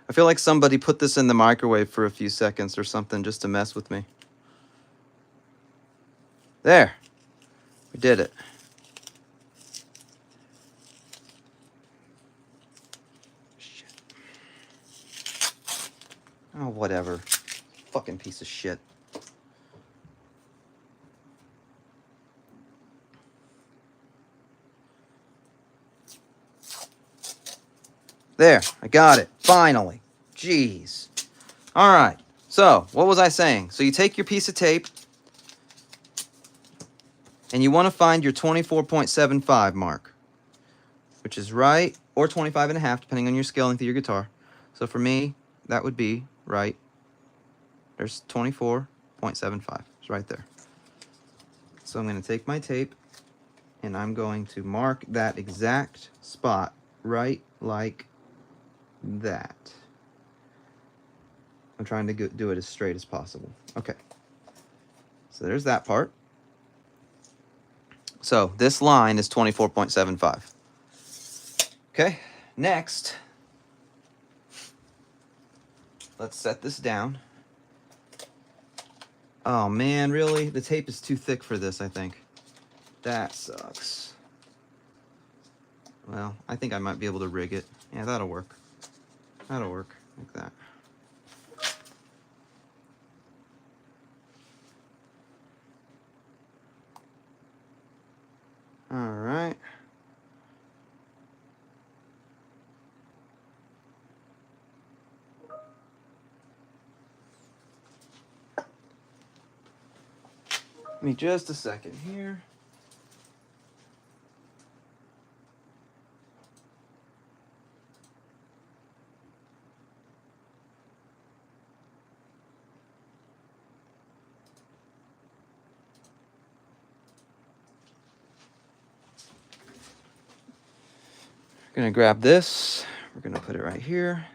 [SPEAKER 1] I feel like somebody put this in the microwave for a few seconds or something just to mess with me. There. We did it. Shit. Oh, whatever. Fucking piece of shit. There, I got it. Finally. Jeez. All right. So, what was I saying? So you take your piece of tape and you want to find your 24.75 mark, which is right, or 25 and a half, depending on your scale length of your guitar. So for me, that would be right. There's 24.75. It's right there. So I'm going to take my tape and I'm going to mark that exact spot right like that. I'm trying to do it as straight as possible. Okay. So there's that part. So this line is 24.75. Okay. Next, let's set this down. Oh man, really? The tape is too thick for this, I think. That sucks. Well, I think I might be able to rig it. Yeah, that'll work. That'll work like that. All right. Give me just a second here. We're gonna grab this. We're gonna put it right here.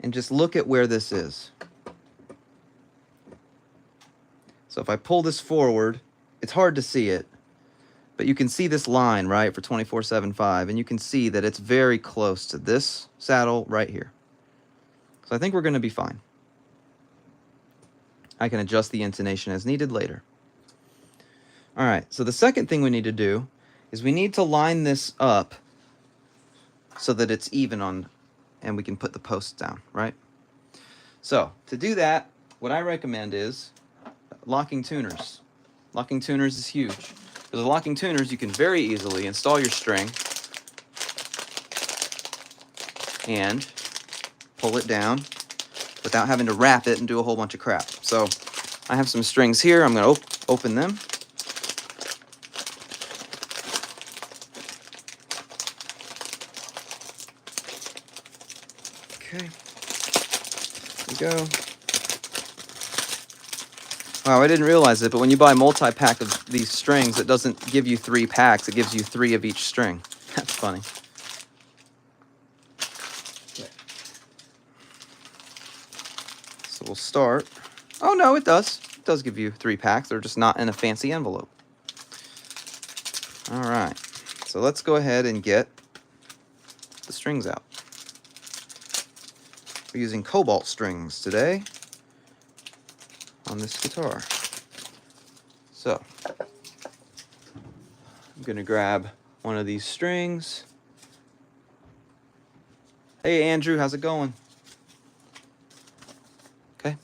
[SPEAKER 1] And just look at where this is. So if I pull this forward, it's hard to see it, but you can see this line, right, for 24.75, and you can see that it's very close to this saddle right here. So I think we're gonna be fine. I can adjust the intonation as needed later. All right, so the second thing we need to do is we need to line this up so that it's even on, and we can put the posts down, right? So to do that, what I recommend is locking tuners. Locking tuners is huge. Because with locking tuners, you can very easily install your string and pull it down without having to wrap it and do a whole bunch of crap. So I have some strings here. I'm going to open them. Okay, there we go. Wow, I didn't realize it, but when you buy a multi-pack of these strings, it doesn't give you 3 packs. It gives you 3 of each string. That's funny. Okay. So we'll start. Oh, no, it does. It does give you 3 packs. They're just not in a fancy envelope. All right. So let's go ahead and get the strings out. We're using cobalt strings today on this guitar. So I'm gonna grab one of these strings. Hey Andrew, how's it going? Okay.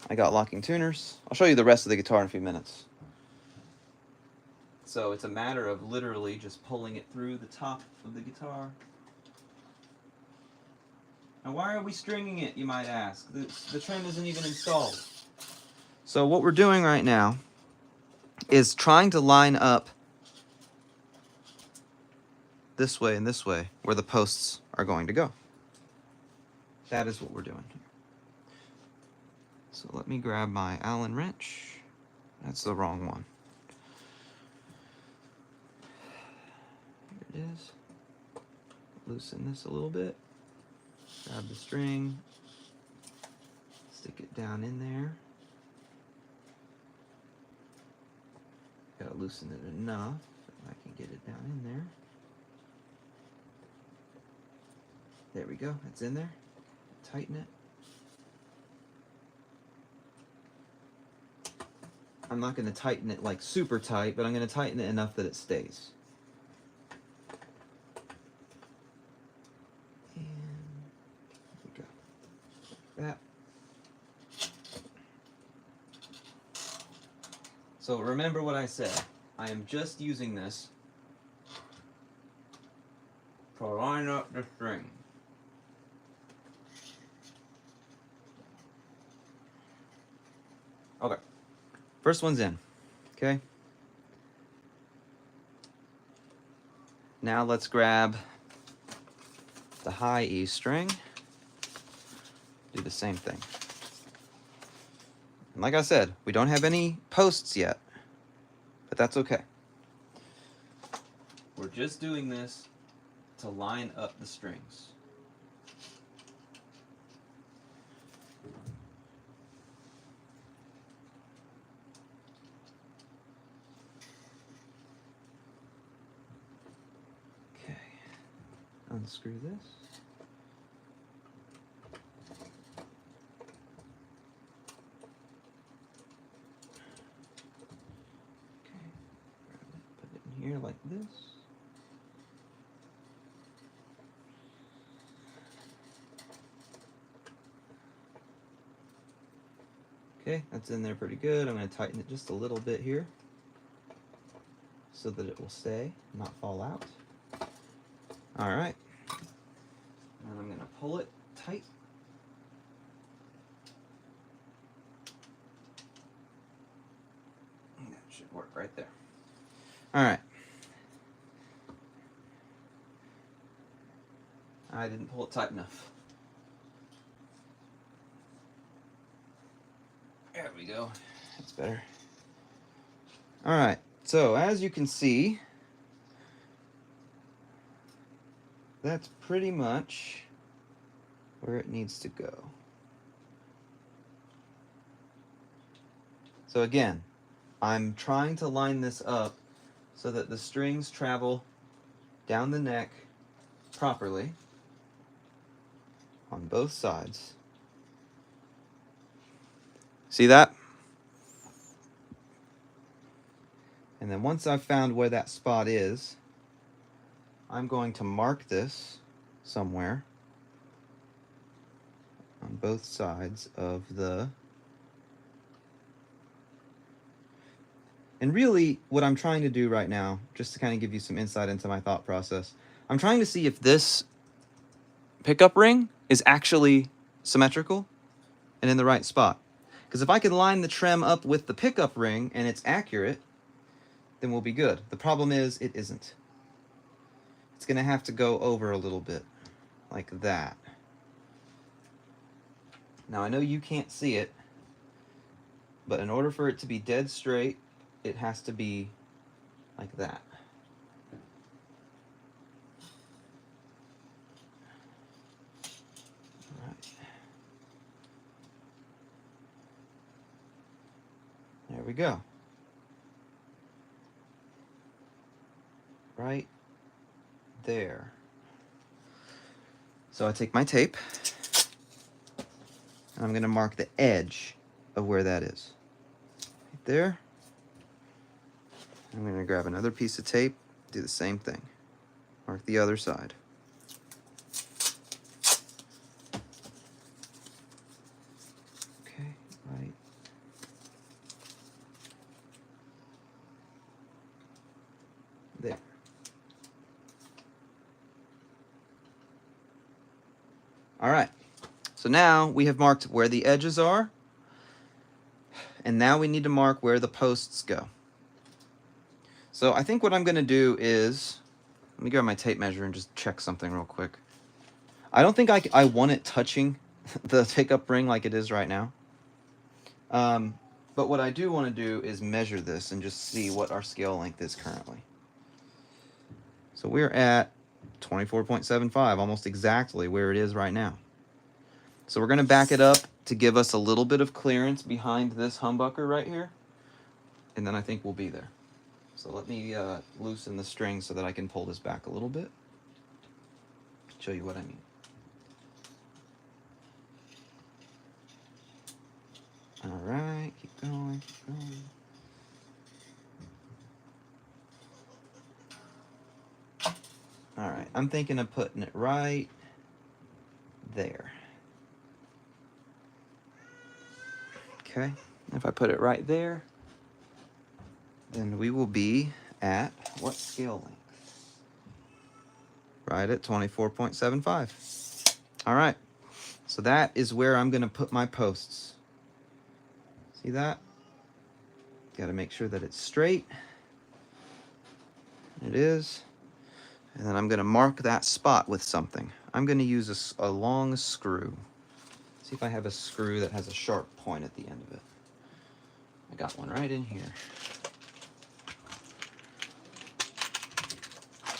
[SPEAKER 1] I got locking tuners. I'll show you the rest of the guitar in a few minutes. So it's a matter of literally just pulling it through the top of the guitar. Now why are we stringing it, you might ask? The trim isn't even installed. So what we're doing right now is trying to line up this way and this way where the posts are going to go. That is what we're doing here. So let me grab my Allen wrench. That's the wrong one. Here it is. Loosen this a little bit. Grab the string. Stick it down in there. Gotta loosen it enough that I can get it down in there. There we go, it's in there. Tighten it. I'm not going to tighten it like super tight, but I'm going to tighten it enough that it stays. And there we go. Like that. So remember what I said. I am just using this to line up the string. Okay. First one's in. Okay. Now let's grab the high E string. Do the same thing. And like I said, we don't have any posts yet, but that's okay. We're just doing this to line up the strings. Okay, unscrew this. Okay, put it in here like this. Okay, that's in there pretty good. I'm going to tighten it just a little bit here so that it will stay, not fall out. All right. And I'm going to pull it tight. That should work right there. All right. I didn't pull it tight enough. There we go. That's better. All right. So as you can see, that's pretty much where it needs to go. So again, I'm trying to line this up so that the strings travel down the neck properly on both sides. See that? And then once I've found where that spot is, I'm going to mark this somewhere on both sides of the... And really, what I'm trying to do right now, just to kind of give you some insight into my thought process, I'm trying to see if this pickup ring is actually symmetrical and in the right spot. Because if I can line the trem up with the pickup ring and it's accurate, then we'll be good. The problem is it isn't. It's going to have to go over a little bit, like that. Now I know you can't see it, but in order for it to be dead straight, it has to be like that. All right. There we go. Right there. So I take my tape and I'm going to mark the edge of where that is. Right there. I'm going to grab another piece of tape, do the same thing. Mark the other side. Okay, right. There. All right. So now we have marked where the edges are And now we need to mark where the posts go. So I think what I'm going to do is, let me grab my tape measure and just check something real quick. I don't think I want it touching the take-up ring like it is right now. But what I do want to do is measure this and just see what our scale length is currently. So we're at 24.75, almost exactly where it is right now. So we're going to back it up to give us a little bit of clearance behind this humbucker right here. And then I think we'll be there. So let me loosen the string so that I can pull this back a little bit. Show you what I mean. All right, keep going, keep going. All right, I'm thinking of putting it right there. Okay, if I put it right there, then we will be at what scale length? Right at 24.75. All right, so that is where I'm going to put my posts. See that? Got to make sure that it's straight. It is. And then I'm going to mark that spot with something. I'm going to use a long screw. See if I have a screw that has a sharp point at the end of it. I got one right in here.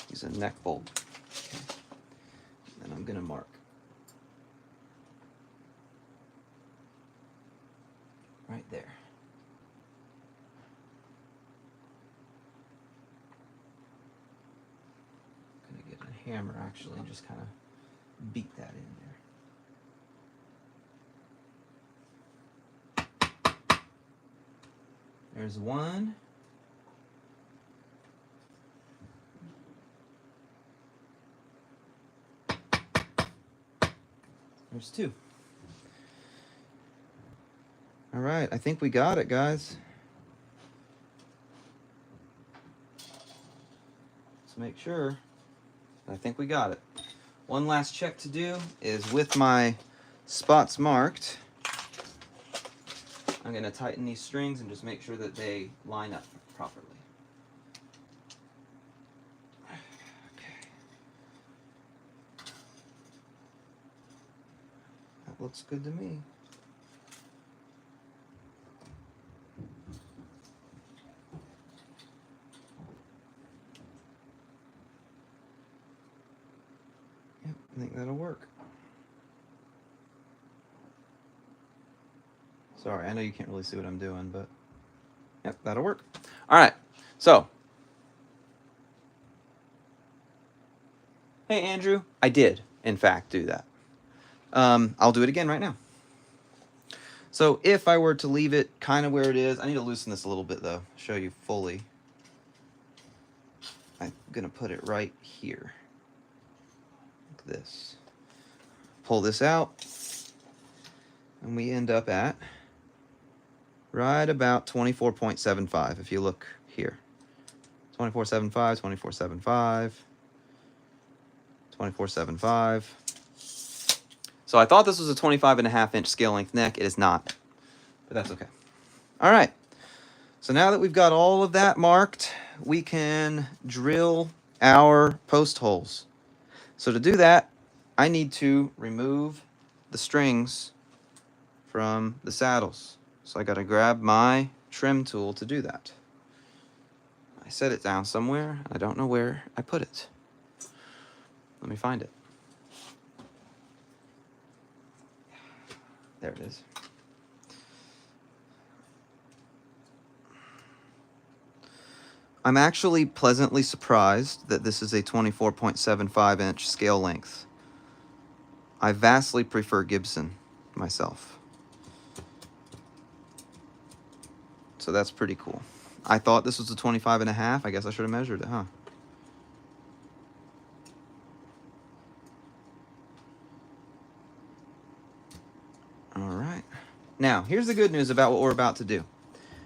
[SPEAKER 1] Use a neck bolt. Okay. And I'm going to mark. Right there. I'm going to get a hammer actually and just kind of beat that in there. There's one. There's two. All right, I think we got it, guys. Let's make sure. I think we got it. One last check to do is with my spots marked. I'm going to tighten these strings and just make sure that they line up properly. Okay. That looks good to me. Yep, I think that'll work. Sorry, I know you can't really see what I'm doing, but yep, that'll work. All right, so. Hey, Andrew, I did, in fact, do that. I'll do it again right now. So if I were to leave it kind of where it is, I need to loosen this a little bit, though, show you fully. I'm going to put it right here, like this. Pull this out, and we end up at right about 24.75, if you look here. 24.75, 24.75, 24.75. So I thought this was a 25.5-inch scale length neck. It is not, but that's okay. All right. So now that we've got all of that marked, we can drill our post holes. So to do that, I need to remove the strings from the saddles. So I got to grab my trim tool to do that. I set it down somewhere. I don't know where I put it. Let me find it. There it is. I'm actually pleasantly surprised that this is a 24.75-inch scale length. I vastly prefer Gibson myself. So that's pretty cool. I thought this was a 25.5. I guess I should have measured it, huh? All right. Now, here's the good news about what we're about to do.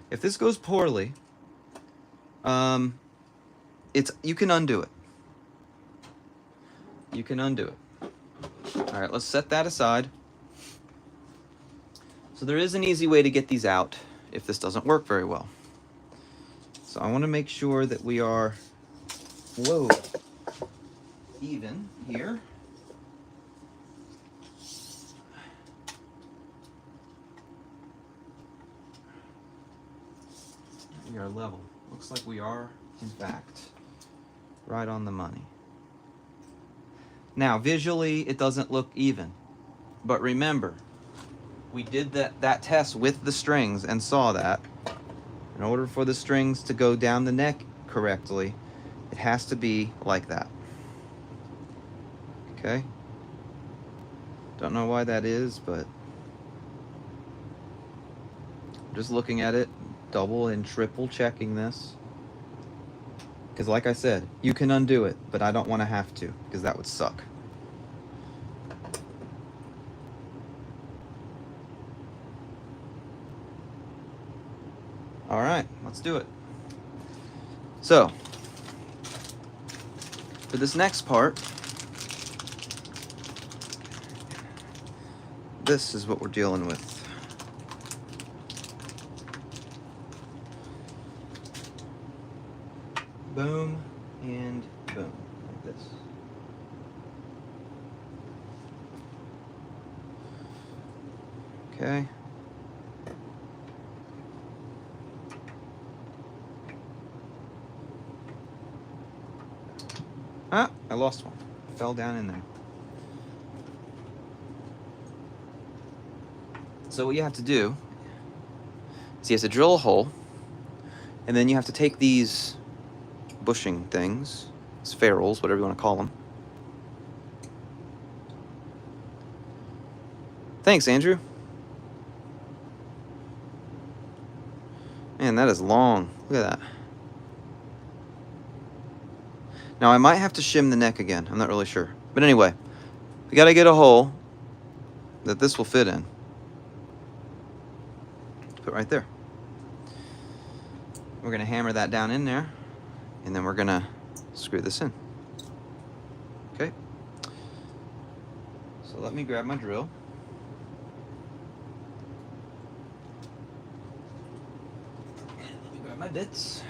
[SPEAKER 1] If this goes poorly, you can undo it. You can undo it. All right, let's set that aside. So there is an easy way to get these out. if this doesn't work very well. So I want to make sure that we are, whoa, even here. We are level. Looks like we are, in fact, right on the money. Now, visually, it doesn't look even. But remember, we did that test with the strings and saw that in order for the strings to go down the neck correctly, it has to be like that. Okay? Don't know why that is, but just looking at it, double and triple checking this. Because like I said, you can undo it, but I don't want to have to, because that would suck. All right, let's do it. So, for this next part, this is what we're dealing with. Boom and boom, like this. Okay. Ah, I lost one. It fell down in there. So what you have to do is you have to drill a hole, and then you have to take these bushing things, these ferrules, whatever you want to call them. Thanks, Andrew. Man, that is long. Look at that. Now, I might have to shim the neck again. I'm not really sure. But anyway, we got to get a hole that this will fit in. Put right there. We're going to hammer that down in there, and then we're going to screw this in. Okay? So let me grab my drill. Let me grab my bits.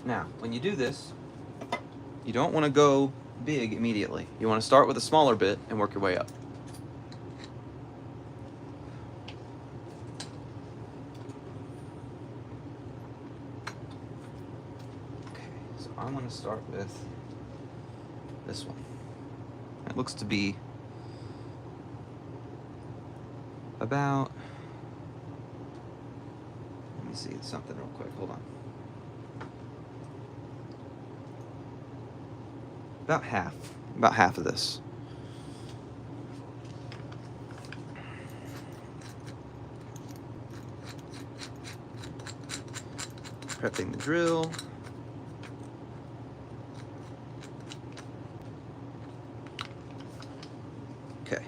[SPEAKER 1] Now, when you do this, you don't want to go big immediately. You want to start with a smaller bit and work your way up. Okay, so I'm going to start with this one. It looks to be about, let me see something real quick, hold on. About half of this. Prepping the drill. Okay.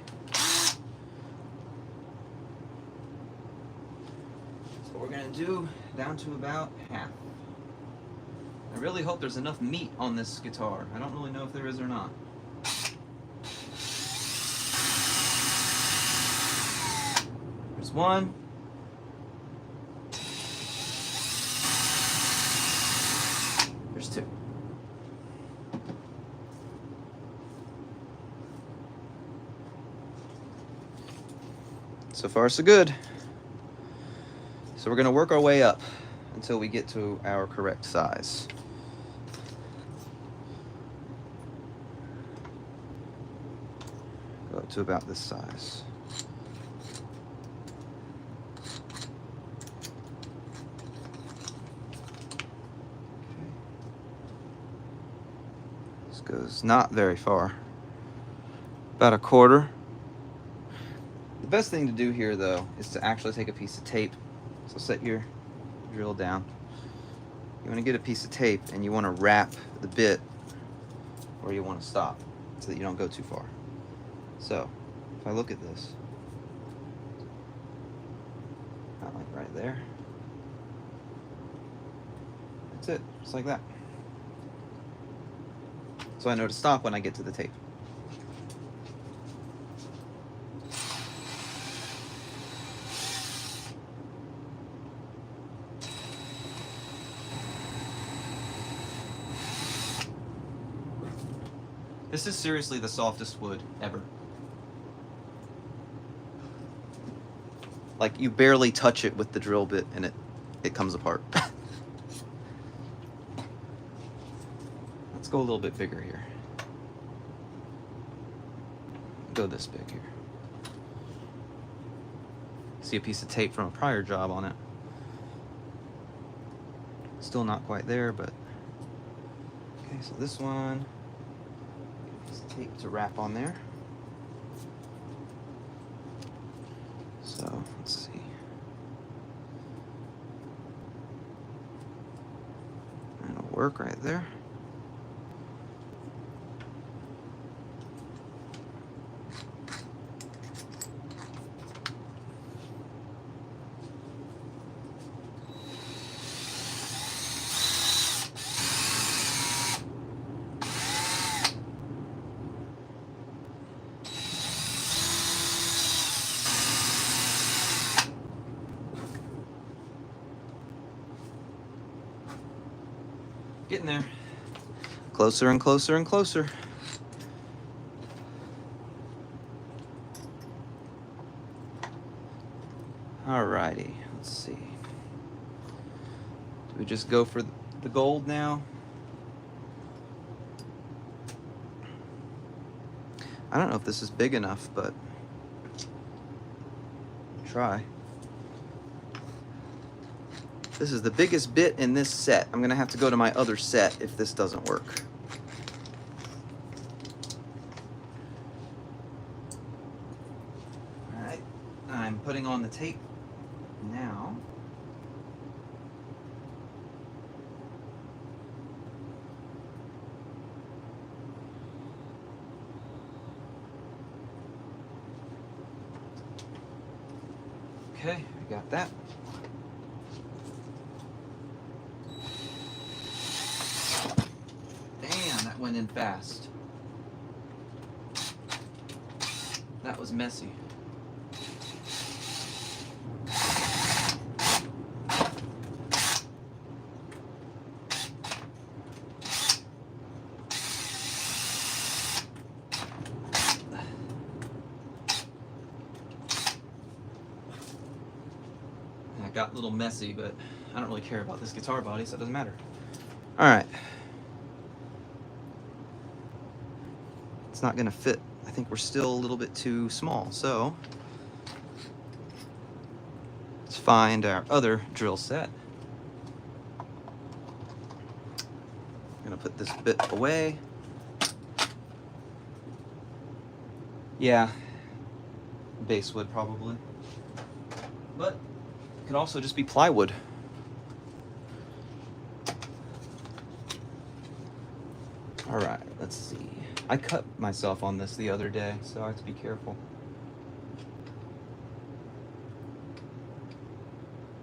[SPEAKER 1] So we're gonna do down to about half. I really hope there's enough meat on this guitar. I don't really know if there is or not. There's one. There's two. So far, so good. So we're going to work our way up until we get to our correct size. Go up to about this size. This goes not very far. About a quarter. The best thing to do here, though, is to actually take a piece of tape. So set your drill down. You want to get a piece of tape and you want to wrap the bit where you want to stop so that you don't go too far. So if I look at this, not like right there. That's it, just like that. So I know to stop when I get to the tape. This is seriously the softest wood ever. Like, you barely touch it with the drill bit and it comes apart. Let's go a little bit bigger here. Go this big here. See a piece of tape from a prior job on it. Still not quite there, but okay, so this one, piece of tape to wrap on there. So let's see. That'll work right there. Getting there. Closer and closer and closer. Alrighty, let's see. Do we just go for the gold now? I don't know if this is big enough, but try. This is the biggest bit in this set. I'm gonna have to go to my other set if this doesn't work. All right, I'm putting on the tape now. Okay, I got that. Damn, that went in fast. That was messy. It got a little messy, but I don't really care about this guitar body, so it doesn't matter. All right. It's not gonna fit. I think we're still a little bit too small, so let's find our other drill set. I'm gonna put this bit away. Yeah, basswood probably, but it could also just be plywood. All right, let's see. I cut myself on this the other day, so I have to be careful.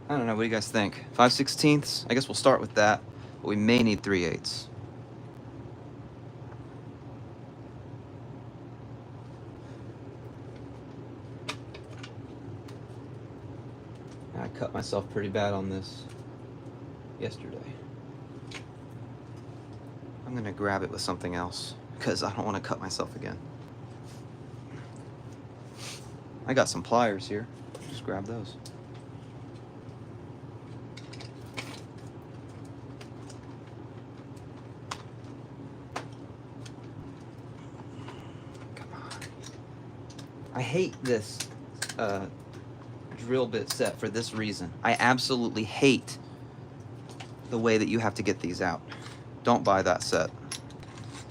[SPEAKER 1] I don't know, what do you guys think? 5/16? I guess we'll start with that, but we may need 3/8. I cut myself pretty bad on this yesterday. I'm gonna grab it with something else because I don't want to cut myself again. I got some pliers here. Just grab those. Come on. I hate this drill bit set for this reason. I absolutely hate the way that you have to get these out. Don't buy that set.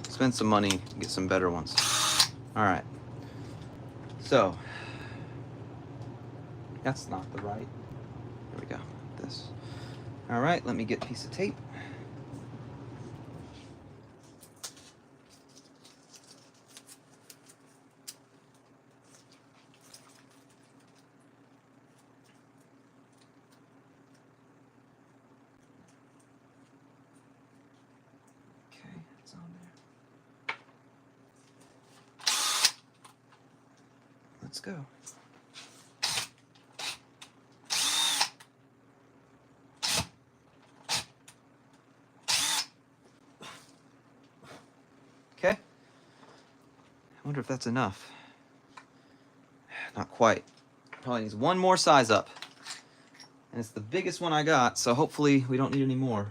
[SPEAKER 1] Spend some money, get some better ones. All right. So, that's not the right. Here we go. This. All right, let me get a piece of tape. Okay, it's on there. Let's go. Okay. I wonder if that's enough. Not quite. Probably needs one more size up. And it's the biggest one I got, so hopefully we don't need any more.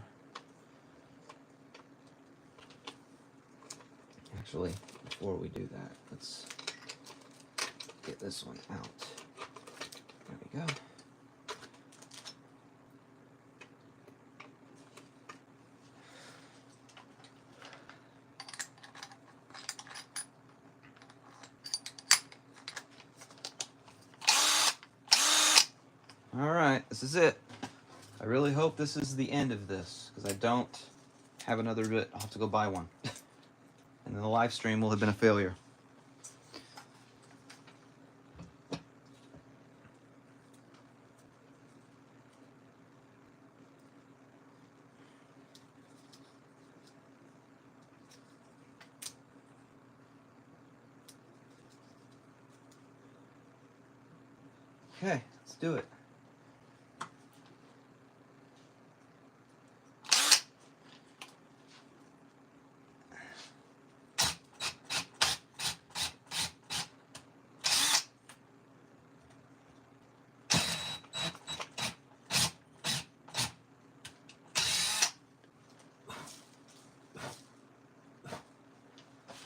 [SPEAKER 1] Actually, before we do that, let's get this one out. There we go. All right, this is it. I really hope this is the end of this, because I don't have another bit. I'll have to go buy one. And then the live stream will have been a failure. Okay, let's do it.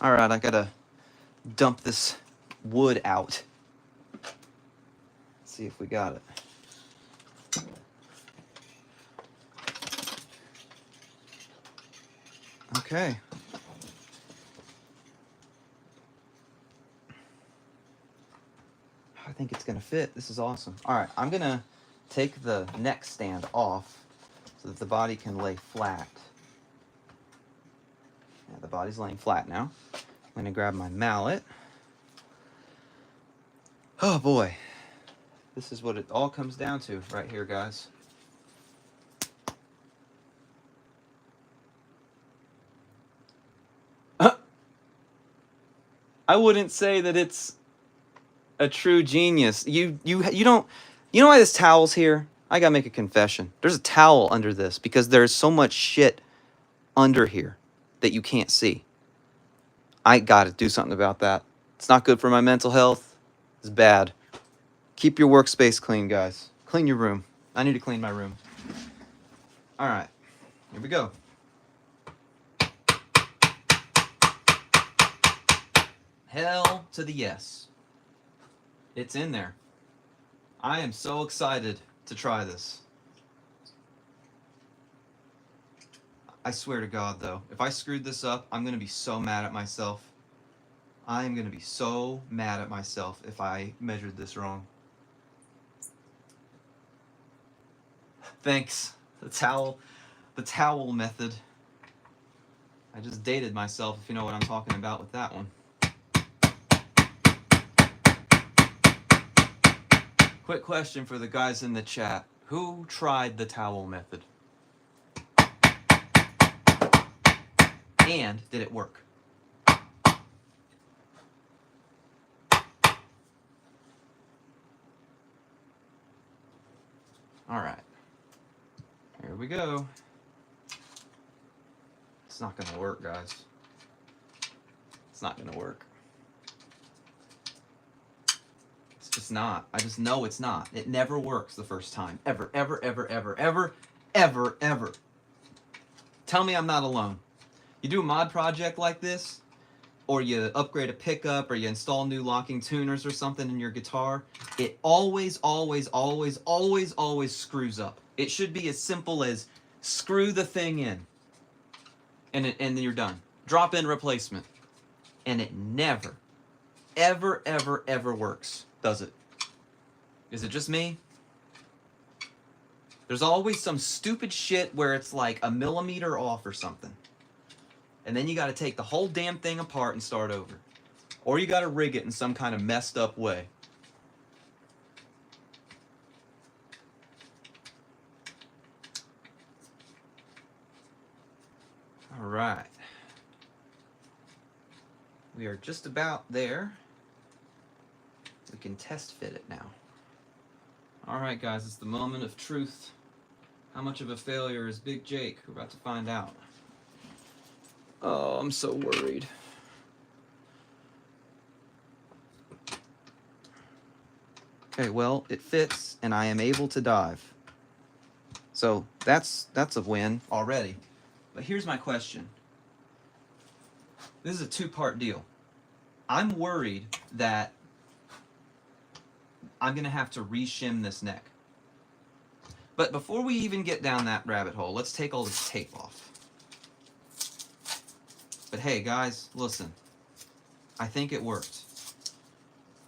[SPEAKER 1] All right, I gotta dump this wood out. Let's see if we got it. Okay. I think it's gonna fit. This is awesome. All right, I'm gonna take the neck stand off so that the body can lay flat. Yeah, the body's laying flat now. I'm gonna grab my mallet. Oh boy. This is what it all comes down to right here, guys. I wouldn't say that it's a true genius. You don't. You know why this towel's here? I gotta make a confession. There's a towel under this because there's so much shit under here that you can't see. I gotta do something about that. It's not good for my mental health. It's bad. Keep your workspace clean, guys. Clean your room. I need to clean my room. All right, here we go. Hell to the yes. It's in there. I am so excited to try this. I swear to God, though, if I screwed this up, I'm going to be so mad at myself. I am going to be so mad at myself if I measured this wrong. Thanks. The towel method. I just dated myself, if you know what I'm talking about with that one. Quick question for the guys in the chat. Who tried the towel method? And did it work? All right. Here we go. It's not going to work, guys. It's not going to work. It's just not. I just know it's not. It never works the first time. Ever, ever, ever, ever, ever, ever, ever. Tell me I'm not alone. You do a mod project like this, or you upgrade a pickup, or you install new locking tuners or something in your guitar, it always, always, always, always, always screws up. It should be as simple as screw the thing in, and then you're done. Drop in replacement. And it never, ever, ever, ever works, does it? Is it just me? There's always some stupid shit where it's like a millimeter off or something. And then you got to take the whole damn thing apart and start over. Or you got to rig it in some kind of messed up way. All right. We are just about there. We can test fit it now. All right, guys, it's the moment of truth. How much of a failure is Big Jake? We're about to find out. Oh, I'm so worried. Okay, well, it fits, and I am able to dive. So that's a win already. But here's my question. This is a two-part deal. I'm worried that I'm going to have to re-shim this neck. But before we even get down that rabbit hole, let's take all this tape off. But hey, guys, listen. I think it worked.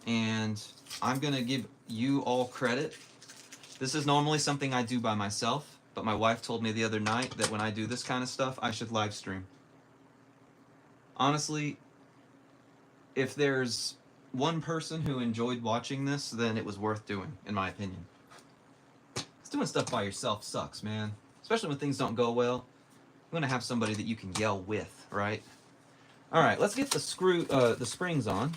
[SPEAKER 1] And I'm going to give you all credit. This is normally something I do by myself, but my wife told me the other night that when I do this kind of stuff, I should live stream. Honestly, if there's one person who enjoyed watching this, then it was worth doing, in my opinion. Doing stuff by yourself sucks, man. Especially when things don't go well. I'm gonna have somebody that you can yell with, right? All right, let's get the springs on.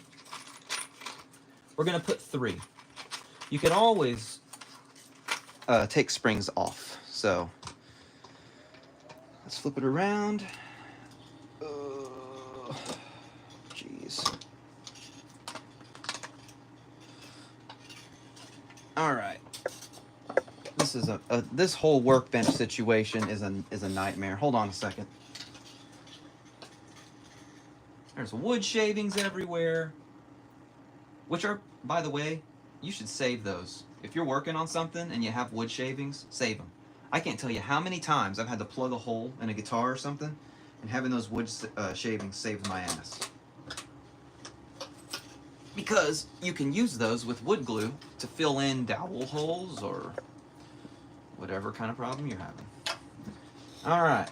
[SPEAKER 1] We're gonna put 3. You can always take springs off. So let's flip it around. Jeez. All right. This is this whole workbench situation is a nightmare. Hold on a second. There's wood shavings everywhere, which are, by the way, you should save those. If you're working on something and you have wood shavings, save them. I can't tell you how many times I've had to plug a hole in a guitar or something, and having those wood shavings saved my ass. Because you can use those with wood glue to fill in dowel holes or whatever kind of problem you're having. All right.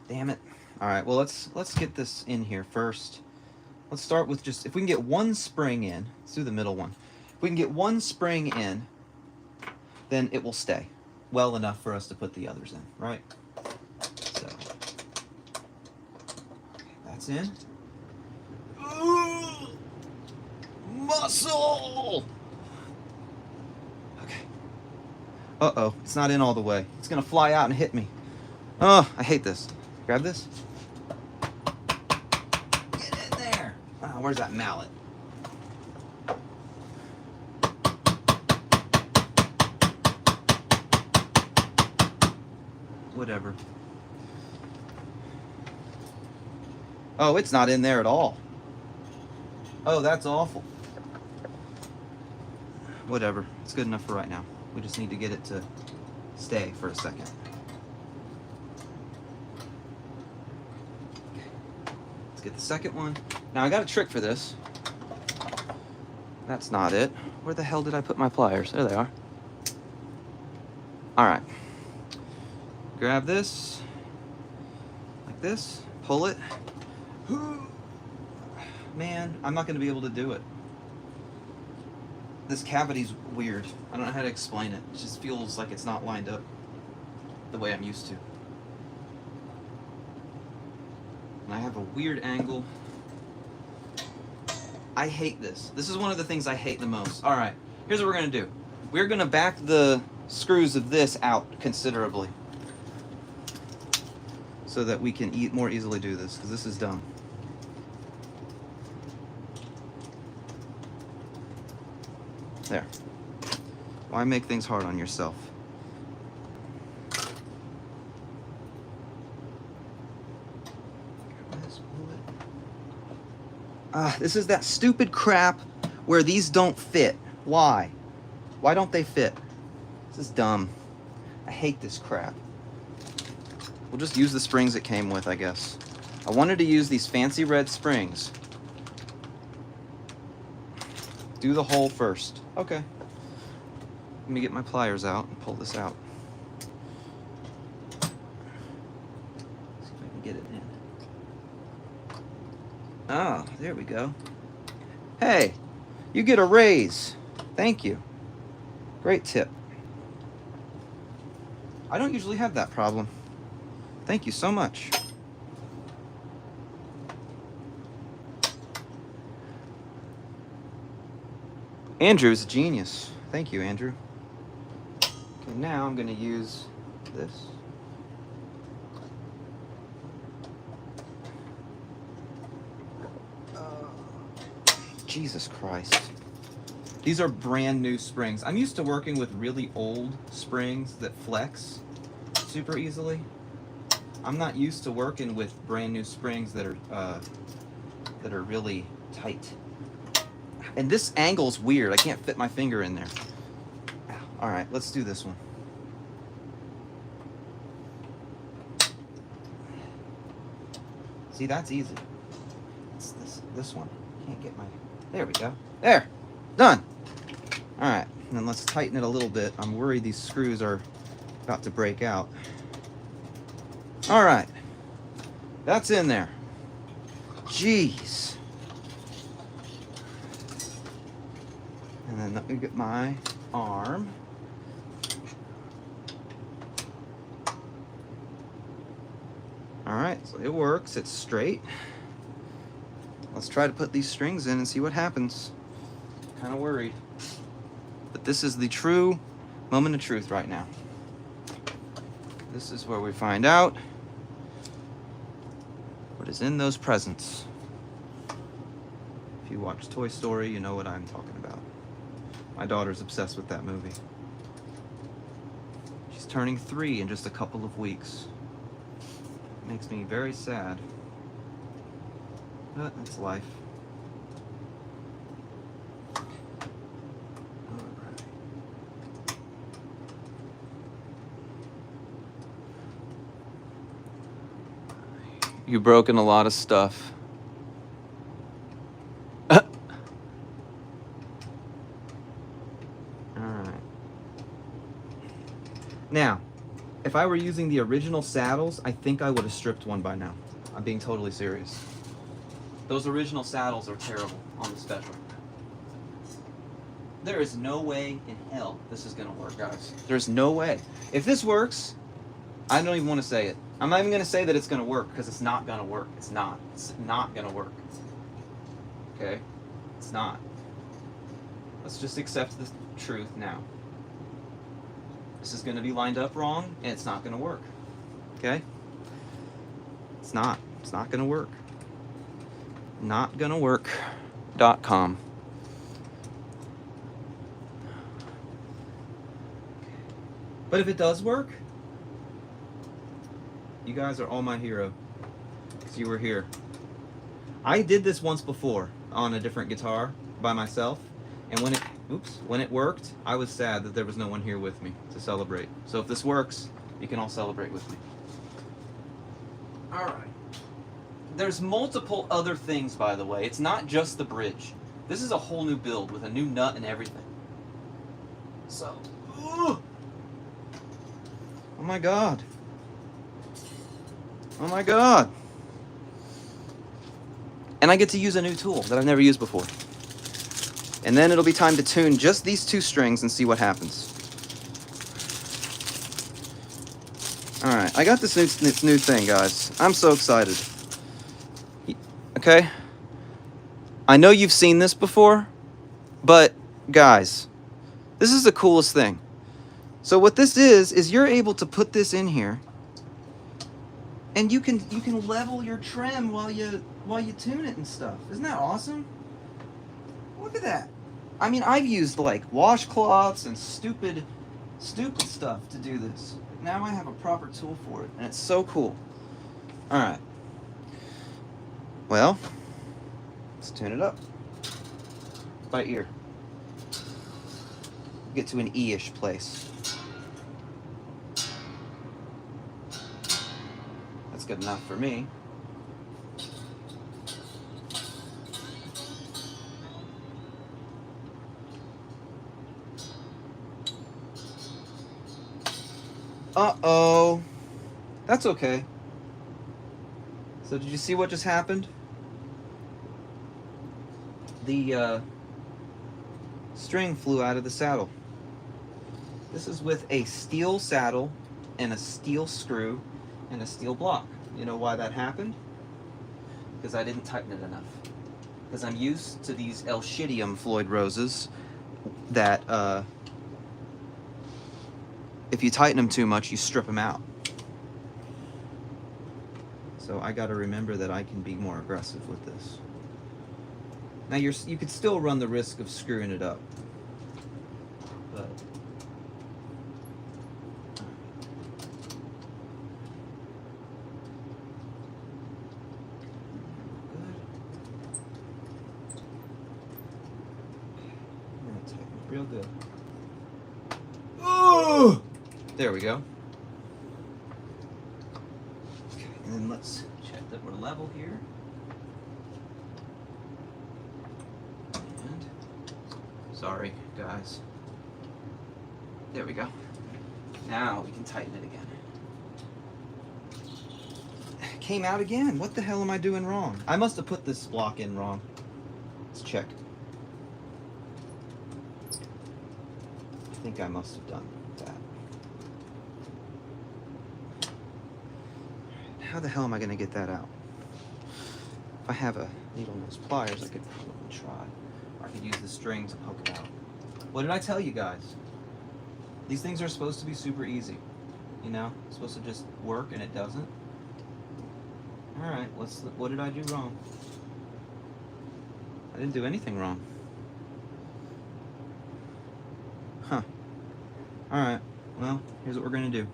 [SPEAKER 1] Damn it. All right, well, let's get this in here first. Let's start with just, if we can get one spring in, let's do the middle one. If we can get one spring in, then it will stay well enough for us to put the others in, right? So, that's in. Ooh, muscle! Okay. Uh-oh, it's not in all the way. It's gonna fly out and hit me. Oh, I hate this. Grab this. Get in there. Oh, where's that mallet? Whatever. Oh, it's not in there at all. Oh, that's awful. Whatever. It's good enough for right now. We just need to get it to stay for a second. Let's get the second one. Now, I got a trick for this. That's not it. Where the hell did I put my pliers? There they are. All right. Grab this. Like this. Pull it. Man, I'm not going to be able to do it. This cavity's weird. I don't know how to explain it. It just feels like it's not lined up the way I'm used to. And I have a weird angle. I hate this. This is one of the things I hate the most. All right, here's what we're going to do. We're going to back the screws of this out considerably so that we can more easily do this, because this is dumb. There. Why make things hard on yourself? This is that stupid crap where these don't fit. Why? Why don't they fit? This is dumb. I hate this crap. We'll just use the springs it came with, I guess. I wanted to use these fancy red springs. Do the hole first. Okay. Let me get my pliers out and pull this out. See if I can get it in. Ah, there we go. Hey, you get a raise. Thank you. Great tip. I don't usually have that problem. Thank you so much. Andrew is a genius. Thank you, Andrew. Okay, now I'm going to use this. Jesus Christ. These are brand new springs. I'm used to working with really old springs that flex super easily. I'm not used to working with brand new springs that are really tight. And this angle's weird. I can't fit my finger in there. All right, let's do this one. See, that's easy. It's this one. Can't get my... There we go. There. Done. All right, and then let's tighten it a little bit. I'm worried these screws are about to break out. All right. That's in there. Jeez. And then let me get my arm. All right, so it works. It's straight. Let's try to put these strings in and see what happens. Kind of worried. But this is the true moment of truth right now. This is where we find out what is in those presents. If you watch Toy Story, you know what I'm talking about. My daughter's obsessed with that movie. She's turning 3 in just a couple of weeks. It makes me very sad. But that's life. You've broken a lot of stuff. Alright. Now, if I were using the original saddles, I think I would have stripped one by now. I'm being totally serious. Those original saddles are terrible on the special. There is no way in hell this is going to work, guys. There's no way. If this works, I don't even want to say it. I'm not even going to say that it's going to work, because it's not going to work. It's not. It's not going to work. Okay? It's not. Let's just accept the truth now. This is going to be lined up wrong, and it's not going to work. Okay? It's not. It's not going to work. Not gonna work.com. But if it does work, you guys are all my hero, because you were here. I did this once before on a different guitar by myself, and when it worked, I was sad that there was no one here with me to celebrate. So if this works, you can all celebrate with me. All right. There's multiple other things, by the way. It's not just the bridge. This is a whole new build with a new nut and everything. So, oh my God. Oh my God. And I get to use a new tool that I've never used before. And then it'll be time to tune just these 2 strings and see what happens. All right, I got this new thing, guys. I'm so excited. Okay? I know you've seen this before, but guys, this is the coolest thing. So what this is you're able to put this in here, and you can level your trim while you tune it and stuff. Isn't that awesome? Look at that. I mean, I've used like washcloths and stupid stuff to do this. Now I have a proper tool for it, and it's so cool. All right. Well, let's tune it up by ear. Get to an E-ish place. That's good enough for me. Uh-oh. That's okay. So did you see what just happened? The string flew out of the saddle. This is with a steel saddle and a steel screw and a steel block. You know why that happened? Because I didn't tighten it enough. Because I'm used to these L-Shidium Floyd roses that if you tighten them too much, you strip them out. So I got to remember that I can be more aggressive with this. Now you could still run the risk of screwing it up, but real good. Oh, there we go. Okay, and then let's check that we're level here. And sorry, guys. There we go. Now we can tighten it again. Came out again. What the hell am I doing wrong? I must have put this block in wrong. Let's check. I think I must have done that. How the hell am I going to get that out? If I have a needle nose pliers, I could probably try. Or I could use the string to poke it out. What did I tell you guys? These things are supposed to be super easy. You know? It's supposed to just work, and it doesn't. Alright, what did I do wrong? I didn't do anything wrong. Huh. Alright, well, here's what we're going to do.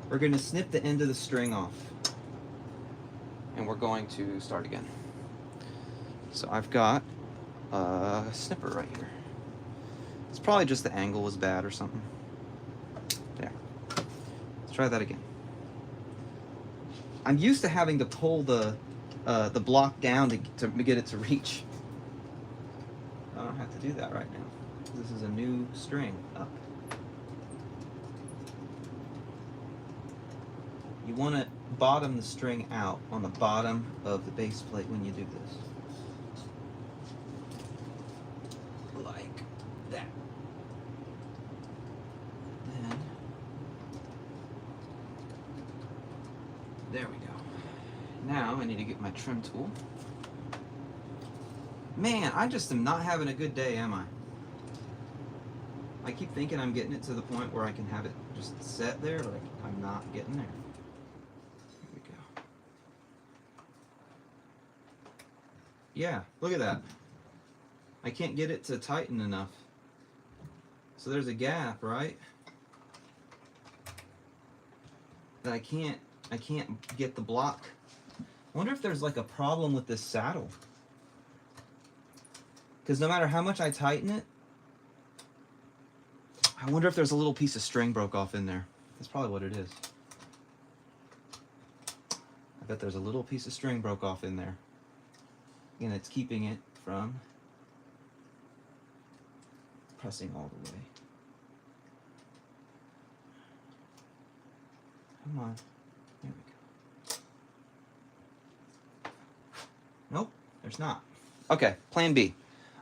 [SPEAKER 1] We're going to snip the end of the string off. And we're going to start again. So I've got a snipper right here. It's probably just the angle was bad or something. There. Let's try that again. I'm used to having to pull the block down to get it to reach. I don't have to do that right now. This is a new string up. You want to bottom the string out on the bottom of the base plate when you do this. Like that. Then, there we go. Now I need to get my trim tool. Man, I just am not having a good day, am I? I keep thinking I'm getting it to the point where I can have it just set there, but I'm not getting there. Here we go. Yeah, look at that. I can't get it to tighten enough. So there's a gap, right? That I can't get the block. I wonder if there's like a problem with this saddle. Because no matter how much I tighten it, I wonder if there's a little piece of string broke off in there. That's probably what it is. I bet there's a little piece of string broke off in there. And it's keeping it from pressing all the way. Come on. There we go. Nope, there's not. Okay, plan B.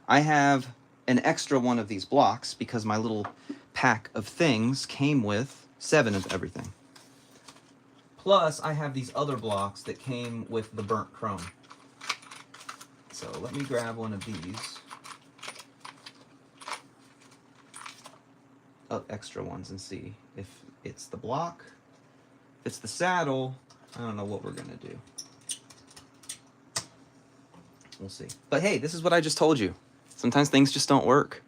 [SPEAKER 1] I have an extra one of these blocks because my little pack of things came with 7 of everything. Plus, I have these other blocks that came with the burnt chrome. So let me grab one of these extra ones and see if it's the block. If it's the saddle, I don't know what we're gonna do. We'll see. But hey, this is what I just told you. Sometimes things just don't work.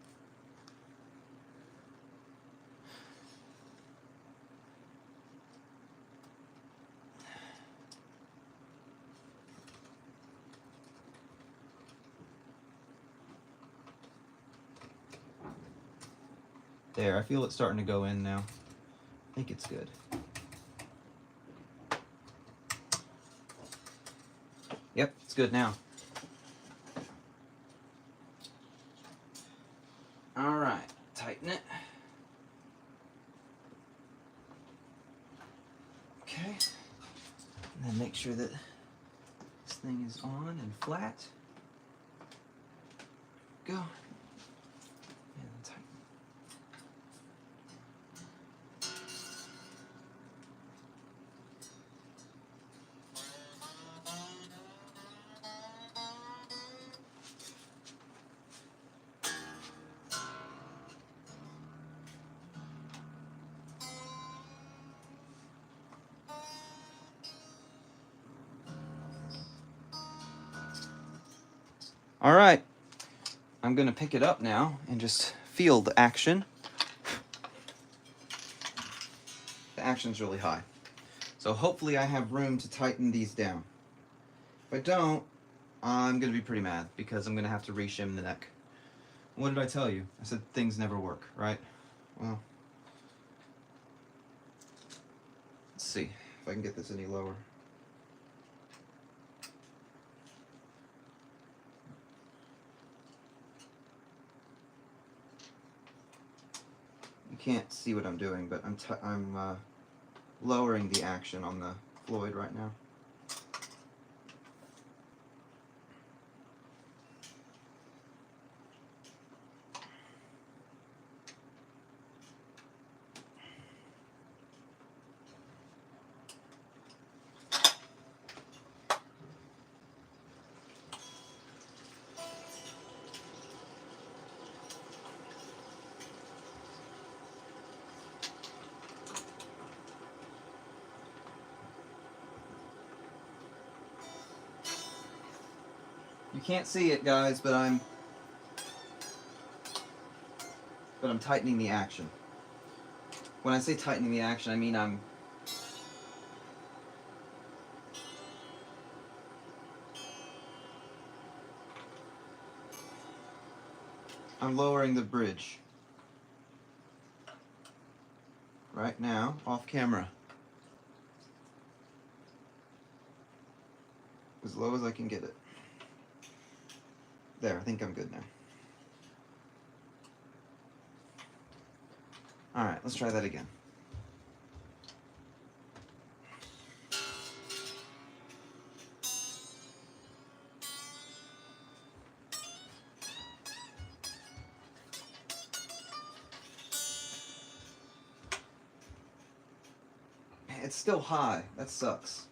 [SPEAKER 1] There, I feel it starting to go in now. I think it's good. Yep, it's good now. All right, tighten it. Okay, and then make sure that this thing is on and flat. Go. And tighten. All right, I'm gonna pick it up now and just feel the action. The action's really high. So hopefully I have room to tighten these down. If I don't, I'm gonna be pretty mad because I'm gonna have to reshim the neck. What did I tell you? I said things never work, right? Well, let's see if I can get this any lower. You can't see what I'm doing, but I'm lowering the action on the Floyd right now. You can't see it, guys, but I'm tightening the action. When I say tightening the action, I mean I'm lowering the bridge. Right now, off camera. As low as I can get it. There, I think I'm good now. Alright, let's try that again. It's still high. That sucks.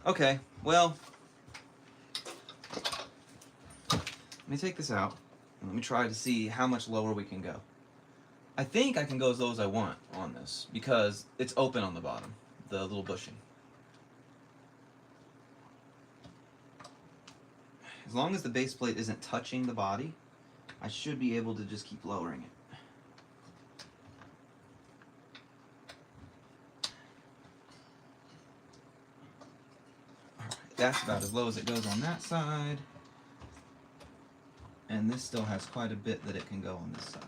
[SPEAKER 1] Okay, well, let me take this out and let me try to see how much lower we can go. I think I can go as low as I want on this because it's open on the bottom, the little bushing. As long as the base plate isn't touching the body, I should be able to just keep lowering it. That's about as low as it goes on that side. And this still has quite a bit that it can go on this side.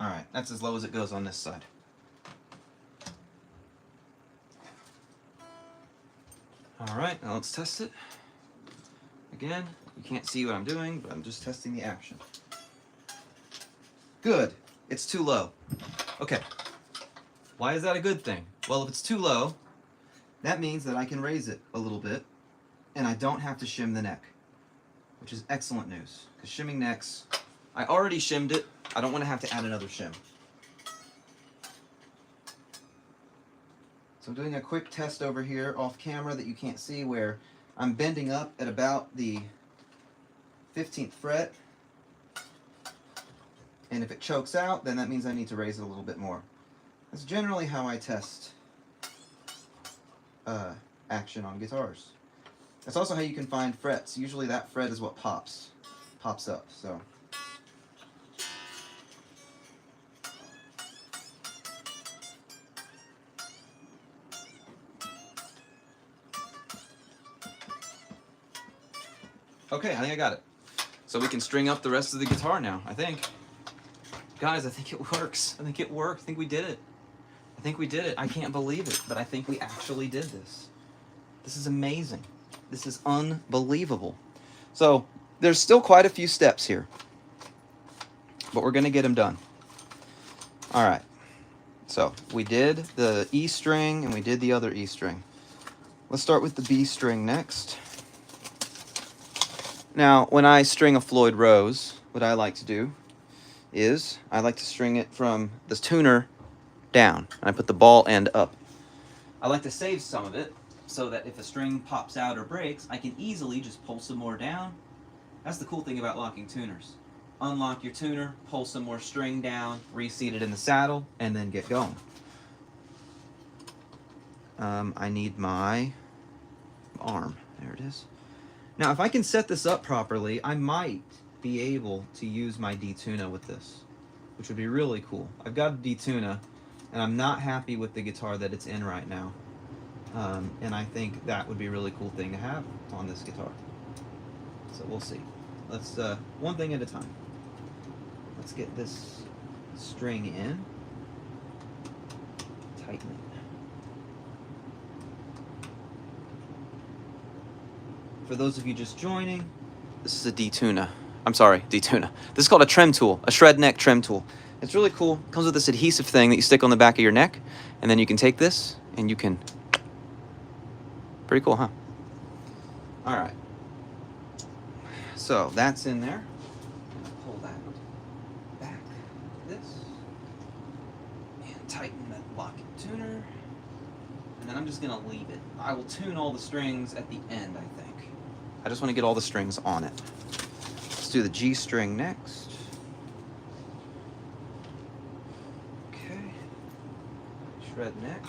[SPEAKER 1] Alright, that's as low as it goes on this side. Alright, now let's test it. Again, you can't see what I'm doing, but I'm just testing the action. Good. It's too low. Okay. Why is that a good thing? Well, if it's too low, that means that I can raise it a little bit, and I don't have to shim the neck, which is excellent news. Because shimming necks, I already shimmed it. I don't want to have to add another shim. So I'm doing a quick test over here off camera that you can't see where I'm bending up at about the 15th fret. And if it chokes out, then that means I need to raise it a little bit more. That's generally how I test action on guitars. That's also how you can find frets. Usually that fret is what pops up. So okay, I think I got it. So we can string up the rest of the guitar now, I think. Guys, I think it works. I think it worked. I think we did it. I think we did it. I can't believe it, but I think we actually did this. This is amazing. This is unbelievable. So there's still quite a few steps here, but we're going to get them done. All right. So we did the E string and we did the other E string. Let's start with the B string next. Now, when I string a Floyd Rose, what I like to do is I like to string it from the tuner down. And I put the ball end up. I like to save some of it so that if a string pops out or breaks, I can easily just pull some more down. That's the cool thing about locking tuners. Unlock your tuner, pull some more string down, reseat it in the saddle, and then get going. I need my arm. There it is. Now, if I can set this up properly, I might be able to use my D-Tuna with this, which would be really cool. I've got a D-Tuna, and I'm not happy with the guitar that it's in right now. And I think that would be a really cool thing to have on this guitar. So we'll see. Let's, one thing at a time. Let's get this string in. Tighten it. For those of you just joining, this is a D-Tuna. I'm sorry, D-Tuna. This is called a trim tool, a shred neck trim tool. It's really cool. It comes with this adhesive thing that you stick on the back of your neck, and then you can take this and you can... Pretty cool, huh? All right. So that's in there. I'm gonna pull that back, this, and tighten that locket tuner. And then I'm just gonna leave it. I will tune all the strings at the end, I think. I just want to get all the strings on it. Let's do the G string next. Okay. Shred neck.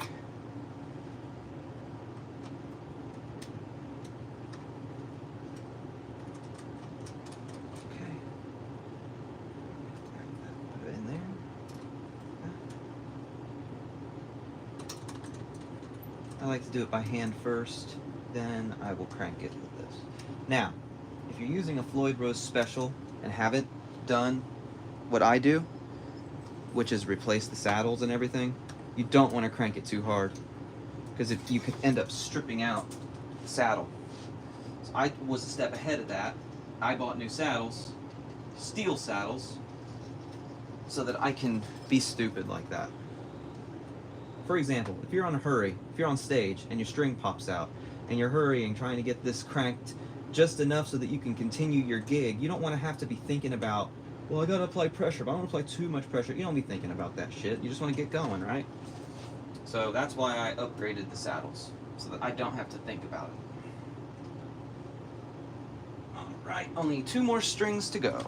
[SPEAKER 1] Okay. Put it in there. I like to do it by hand first, then I will crank it with this. Now, if you're using a Floyd Rose Special and haven't done what I do, which is replace the saddles and everything, you don't want to crank it too hard, because you could end up stripping out the saddle. So I was a step ahead of that. I bought new saddles, steel saddles, so that I can be stupid like that. For example, if you're on a hurry, if you're on stage and your string pops out, and you're hurrying, trying to get this cranked just enough so that you can continue your gig, you don't want to have to be thinking about, well, I gotta apply pressure, but I don't want to apply too much pressure. You don't be thinking about that shit. You just want to get going, right? So that's why I upgraded the saddles, so that I don't have to think about it. Alright, only 2 more strings to go.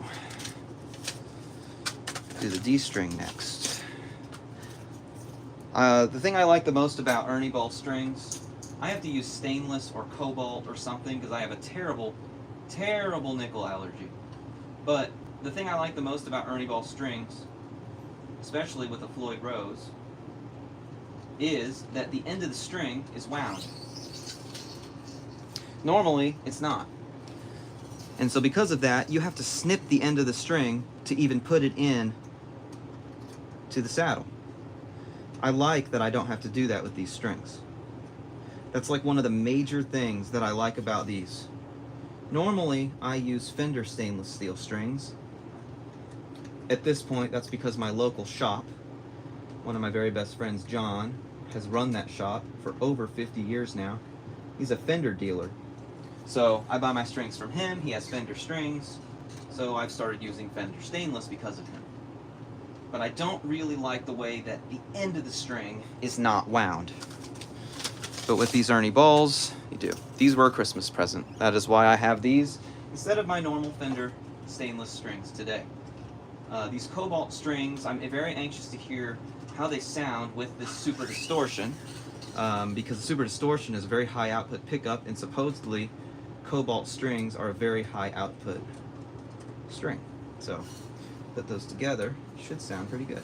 [SPEAKER 1] Do the D string next. The thing I like the most about Ernie Ball strings, I have to use stainless or cobalt or something because I have a terrible, terrible nickel allergy. But the thing I like the most about Ernie Ball strings, especially with a Floyd Rose, is that the end of the string is wound. Normally, it's not. And so because of that, you have to snip the end of the string to even put it in to the saddle. I like that I don't have to do that with these strings. That's like one of the major things that I like about these. Normally, I use Fender stainless steel strings. At this point, that's because my local shop, one of my very best friends, John, has run that shop for over 50 years now. He's a Fender dealer. So I buy my strings from him. He has Fender strings. So I've started using Fender stainless because of him. But I don't really like the way that the end of the string is not wound. But with these Ernie Balls, you do. These were a Christmas present. That is why I have these instead of my normal Fender stainless strings today. These cobalt strings, I'm very anxious to hear how they sound with this super distortion, because the super distortion is a very high output pickup, and supposedly cobalt strings are a very high output string. So put those together, should sound pretty good,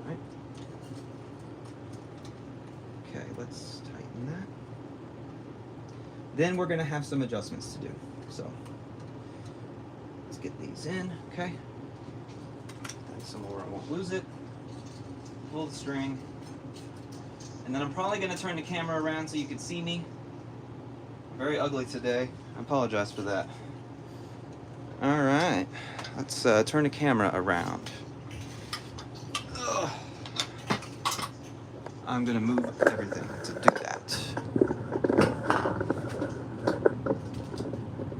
[SPEAKER 1] right? Okay, let's tighten that. Then we're going to have some adjustments to do. So let's get these in, okay? Add some more, I won't lose it. Pull the string. And then I'm probably going to turn the camera around so you can see me. I'm very ugly today. I apologize for that. All right, let's turn the camera around. Ugh. I'm going to move everything to do that.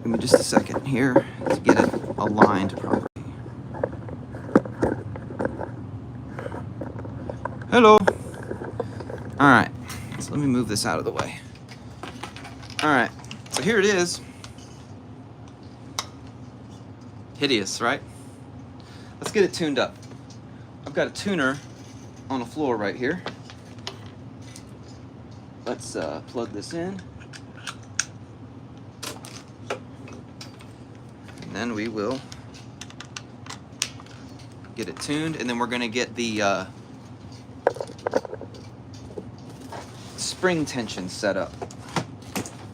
[SPEAKER 1] Give me just a second here to get it aligned properly. Hello. All right, so let me move this out of the way. All right, so here it is. Hideous, right? Let's get it tuned up. I've got a tuner on the floor right here. let's plug this in. And then we will get it tuned, and then we're gonna get the spring tension set up.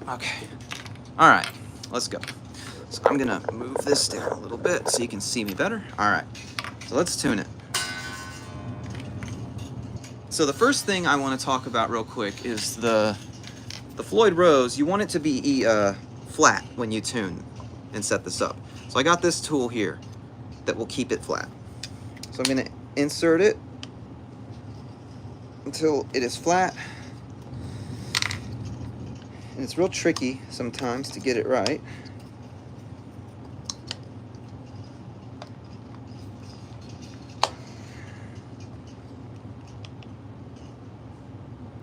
[SPEAKER 1] Okay, all right, let's go. So I'm gonna move this down a little bit so you can see me better. All right, so let's tune it. So the first thing I want to talk about real quick is the Floyd Rose. You want it to be flat when you tune and set this up. So I got this tool here that will keep it flat. So I'm going to insert it until it is flat. And it's real tricky sometimes to get it right.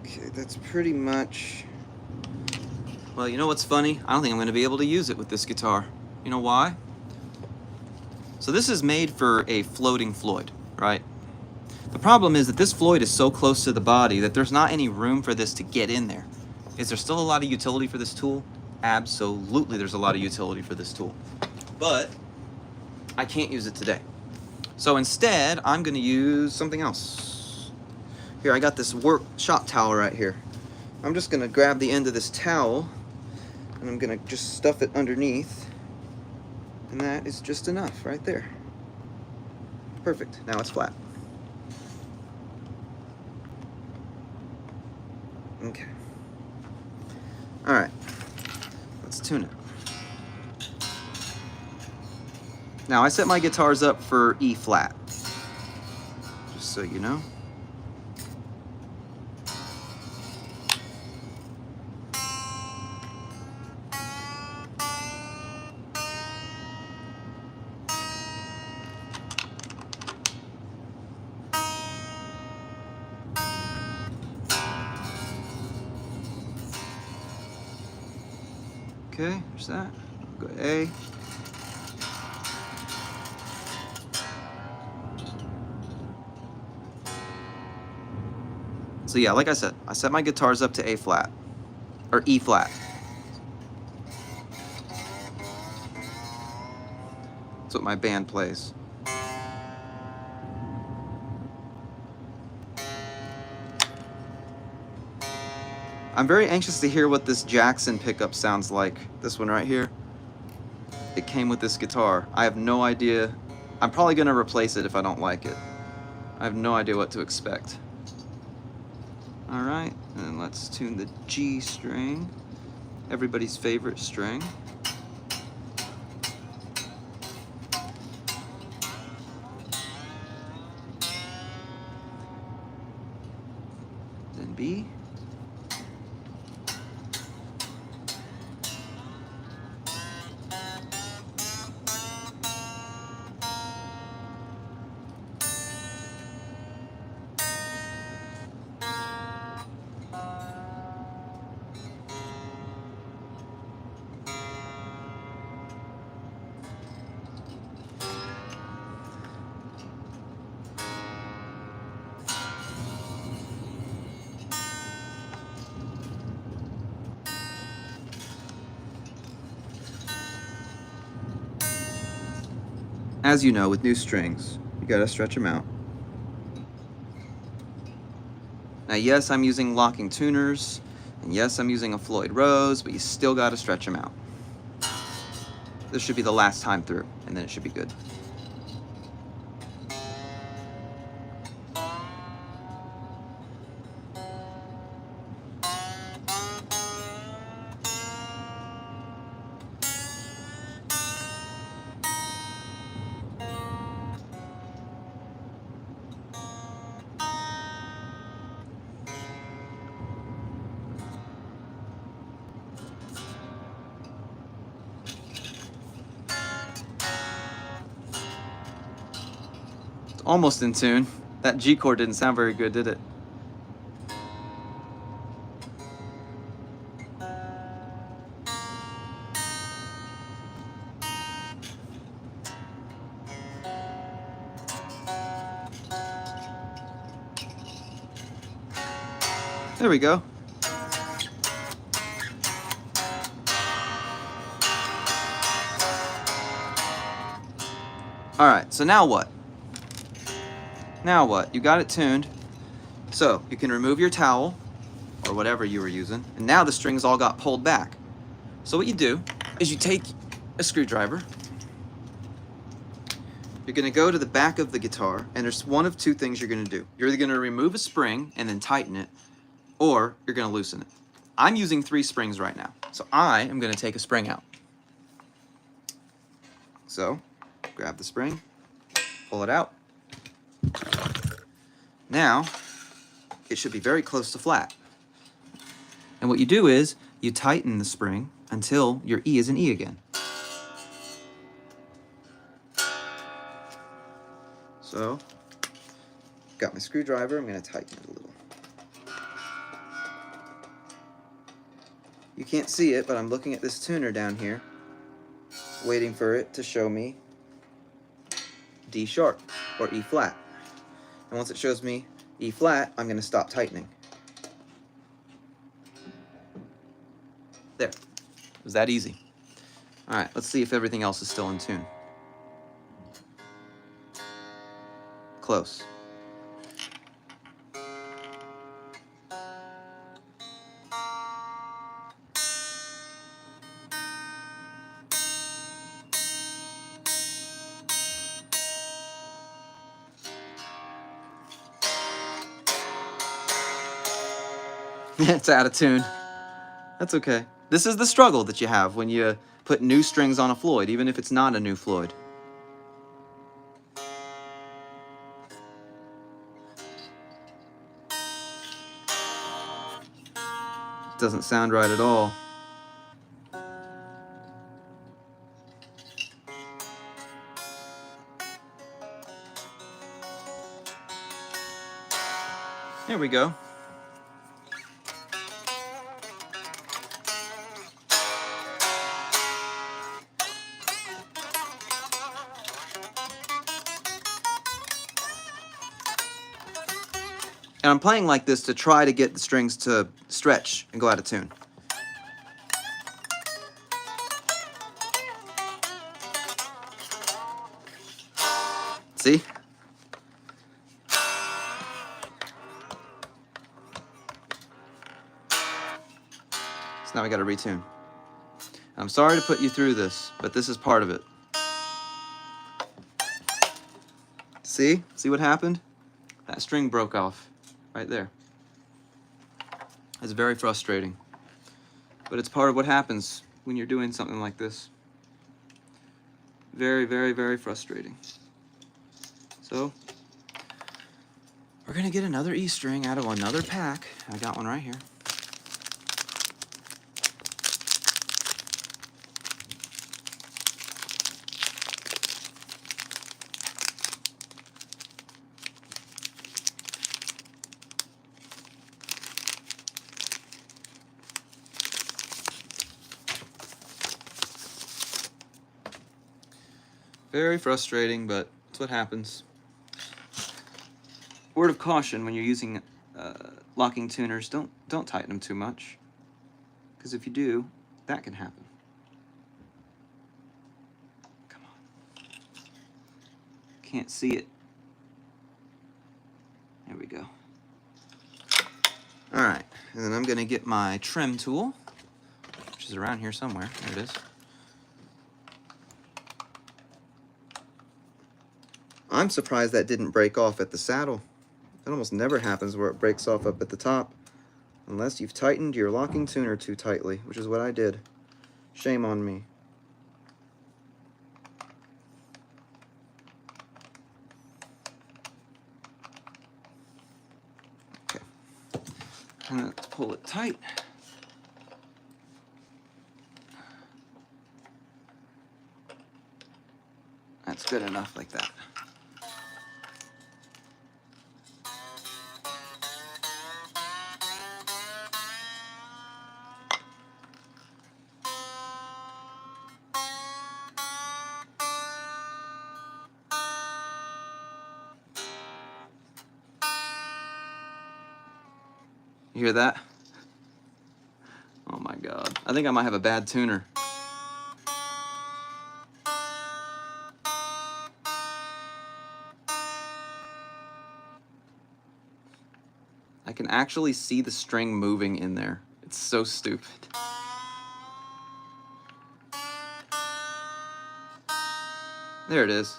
[SPEAKER 1] Okay, that's pretty much... Well, you know what's funny? I don't think I'm going to be able to use it with this guitar. You know why? So this is made for a floating Floyd, right? The problem is that this Floyd is so close to the body that there's not any room for this to get in there. Is there still a lot of utility for this tool? Absolutely, there's a lot of utility for this tool. But I can't use it today. So instead, I'm going to use something else. Here, I got this shop towel right here. I'm just going to grab the end of this towel and I'm going to just stuff it underneath. And that is just enough right there. Perfect. Now it's flat. Okay. All right. Let's tune it. Now I set my guitars up for E flat. Just so you know. Okay, there's that. Go A. So yeah, like I said, I set my guitars up to A flat, or E flat. That's what my band plays. I'm very anxious to hear what this Jackson pickup sounds like. This one right here. It came with this guitar. I have no idea. I'm probably gonna replace it if I don't like it. I have no idea what to expect. All right, and let's tune the G string, everybody's favorite string. Then B. As you know, with new strings, you gotta stretch them out. Now, yes, I'm using locking tuners, and yes, I'm using a Floyd Rose, but you still gotta stretch them out. This should be the last time through, and then it should be good. Almost in tune. That G chord didn't sound very good, did it? There we go. All right, so now what? Now what? You got it tuned. So you can remove your towel or whatever you were using, and now the strings all got pulled back. So what you do is you take a screwdriver. You're gonna go to the back of the guitar, and there's one of two things you're gonna do. You're either gonna remove a spring and then tighten it, or you're gonna loosen it. I'm using 3 springs right now, so I am gonna take a spring out. So, grab the spring, pull it out. Now, it should be very close to flat. And what you do is, you tighten the spring until your E is an E again. So, got my screwdriver, I'm gonna tighten it a little. You can't see it, but I'm looking at this tuner down here, waiting for it to show me D sharp or E flat. And once it shows me E flat, I'm gonna stop tightening. There, it was that easy. All right, let's see if everything else is still in tune. Close. It's out of tune. That's okay. This is the struggle that you have when you put new strings on a Floyd, even if it's not a new Floyd. Doesn't sound right at all. There we go. And I'm playing like this to try to get the strings to stretch and go out of tune. See? So now we gotta retune. I'm sorry to put you through this, but this is part of it. See? See what happened? That string broke off right there. It's very frustrating. But it's part of what happens when you're doing something like this. Very, very, very frustrating. So, we're gonna get another E string out of another pack. I got one right here. Very frustrating, but it's what happens. Word of caution when you're using locking tuners, don't tighten them too much. Because if you do, that can happen. Come on. Can't see it. There we go. All right, and then I'm gonna get my trim tool, which is around here somewhere. There it is. I'm surprised that didn't break off at the saddle. That almost never happens where it breaks off up at the top, unless you've tightened your locking tuner too tightly, which is what I did. Shame on me. Okay, and let's pull it tight. That's good enough like that. You hear that? Oh my God. I think I might have a bad tuner. actually see the string moving in there. It's so stupid. There it is.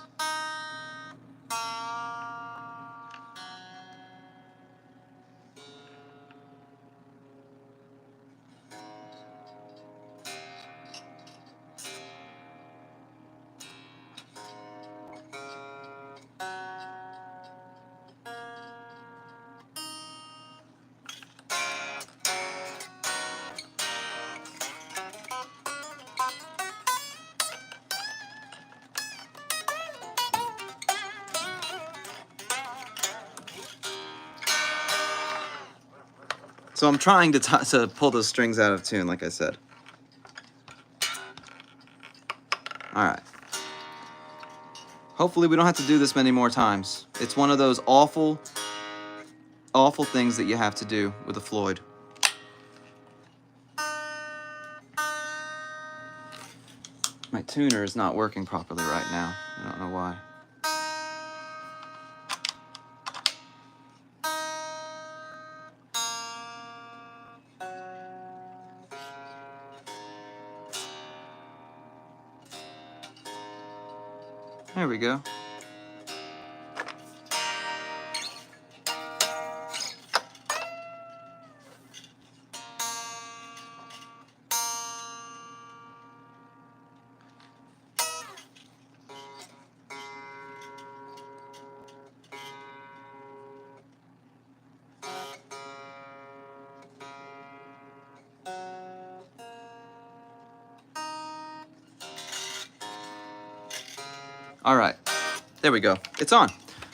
[SPEAKER 1] So I'm trying to pull those strings out of tune, like I said. All right. Hopefully we don't have to do this many more times. It's one of those awful, awful things that you have to do with a Floyd. My tuner is not working properly right now. I don't know why. There we go. All right, there we go. It's on.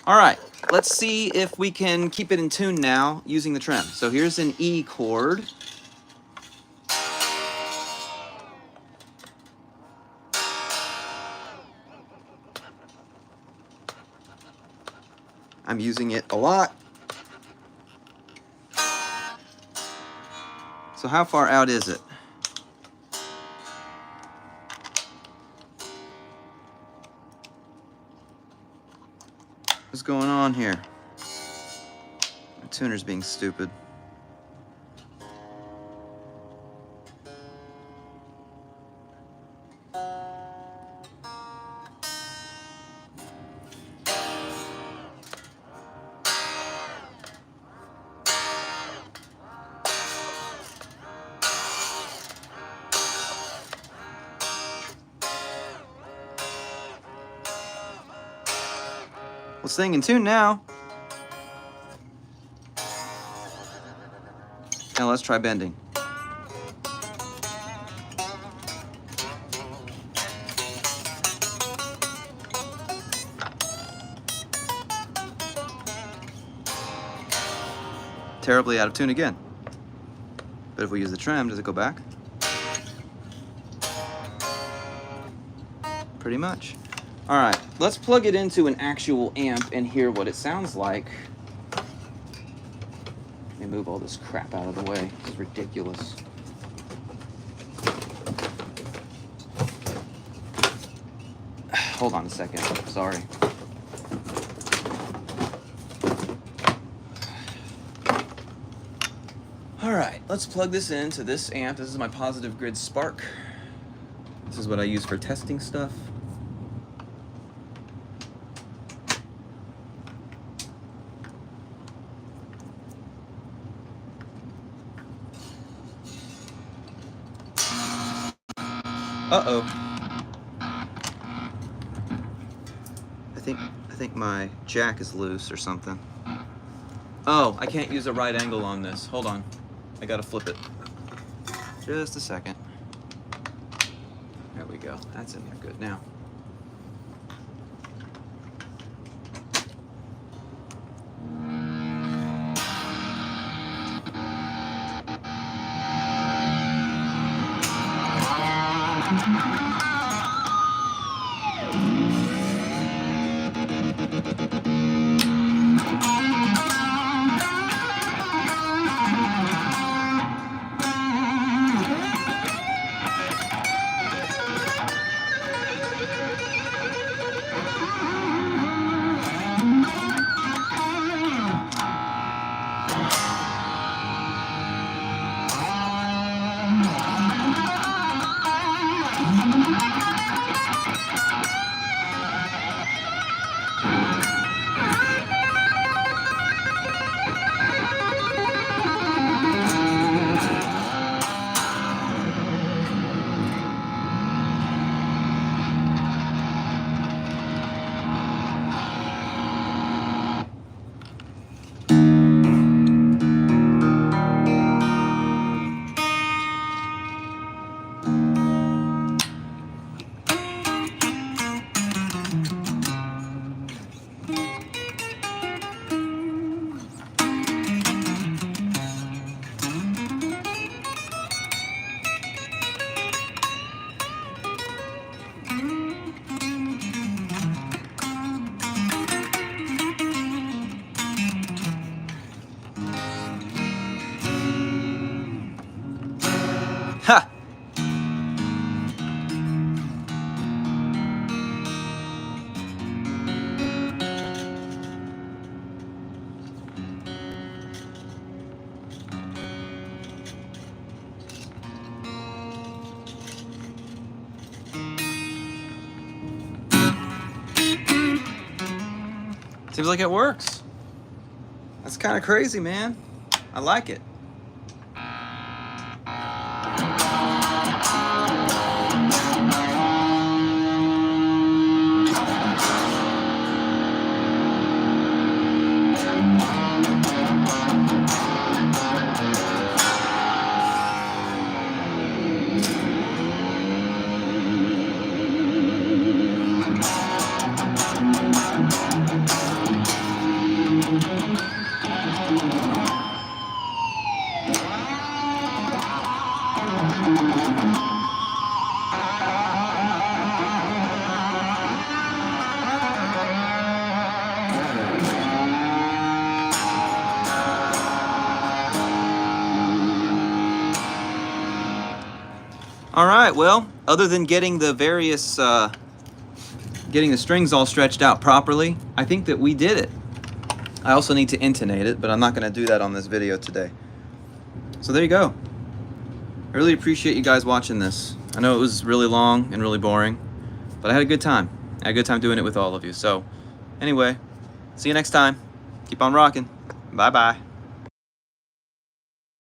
[SPEAKER 1] All right, let's see if we can keep it in tune now using the trem. So here's an E chord. I'm using it a lot. So how far out is it? What's going on here? My tuner's being stupid. Well, staying in tune now. Now let's try bending. Terribly out of tune again. But if we use the trem, does it go back? Pretty much. All right, let's plug it into an actual amp and hear what it sounds like. Let me move all this crap out of the way. This is ridiculous. Hold on a second, sorry. All right, let's plug this into this amp. This is my Positive Grid Spark. This is what I use for testing stuff. Uh-oh. I think my jack is loose or something. Oh, I can't use a right angle on this. Hold on. I gotta flip it. Just a second. There we go. That's in there good now. Ha! Seems like it works. That's kind of crazy, man. I like it. All right, well, other than getting the various, getting the strings all stretched out properly, I think that we did it. I also need to intonate it, but I'm not going to do that on this video today. So there you go. I really appreciate you guys watching this. I know it was really long and really boring, but I had a good time. I had a good time doing it with all of you. So anyway, see you next time. Keep on rocking. Bye-bye.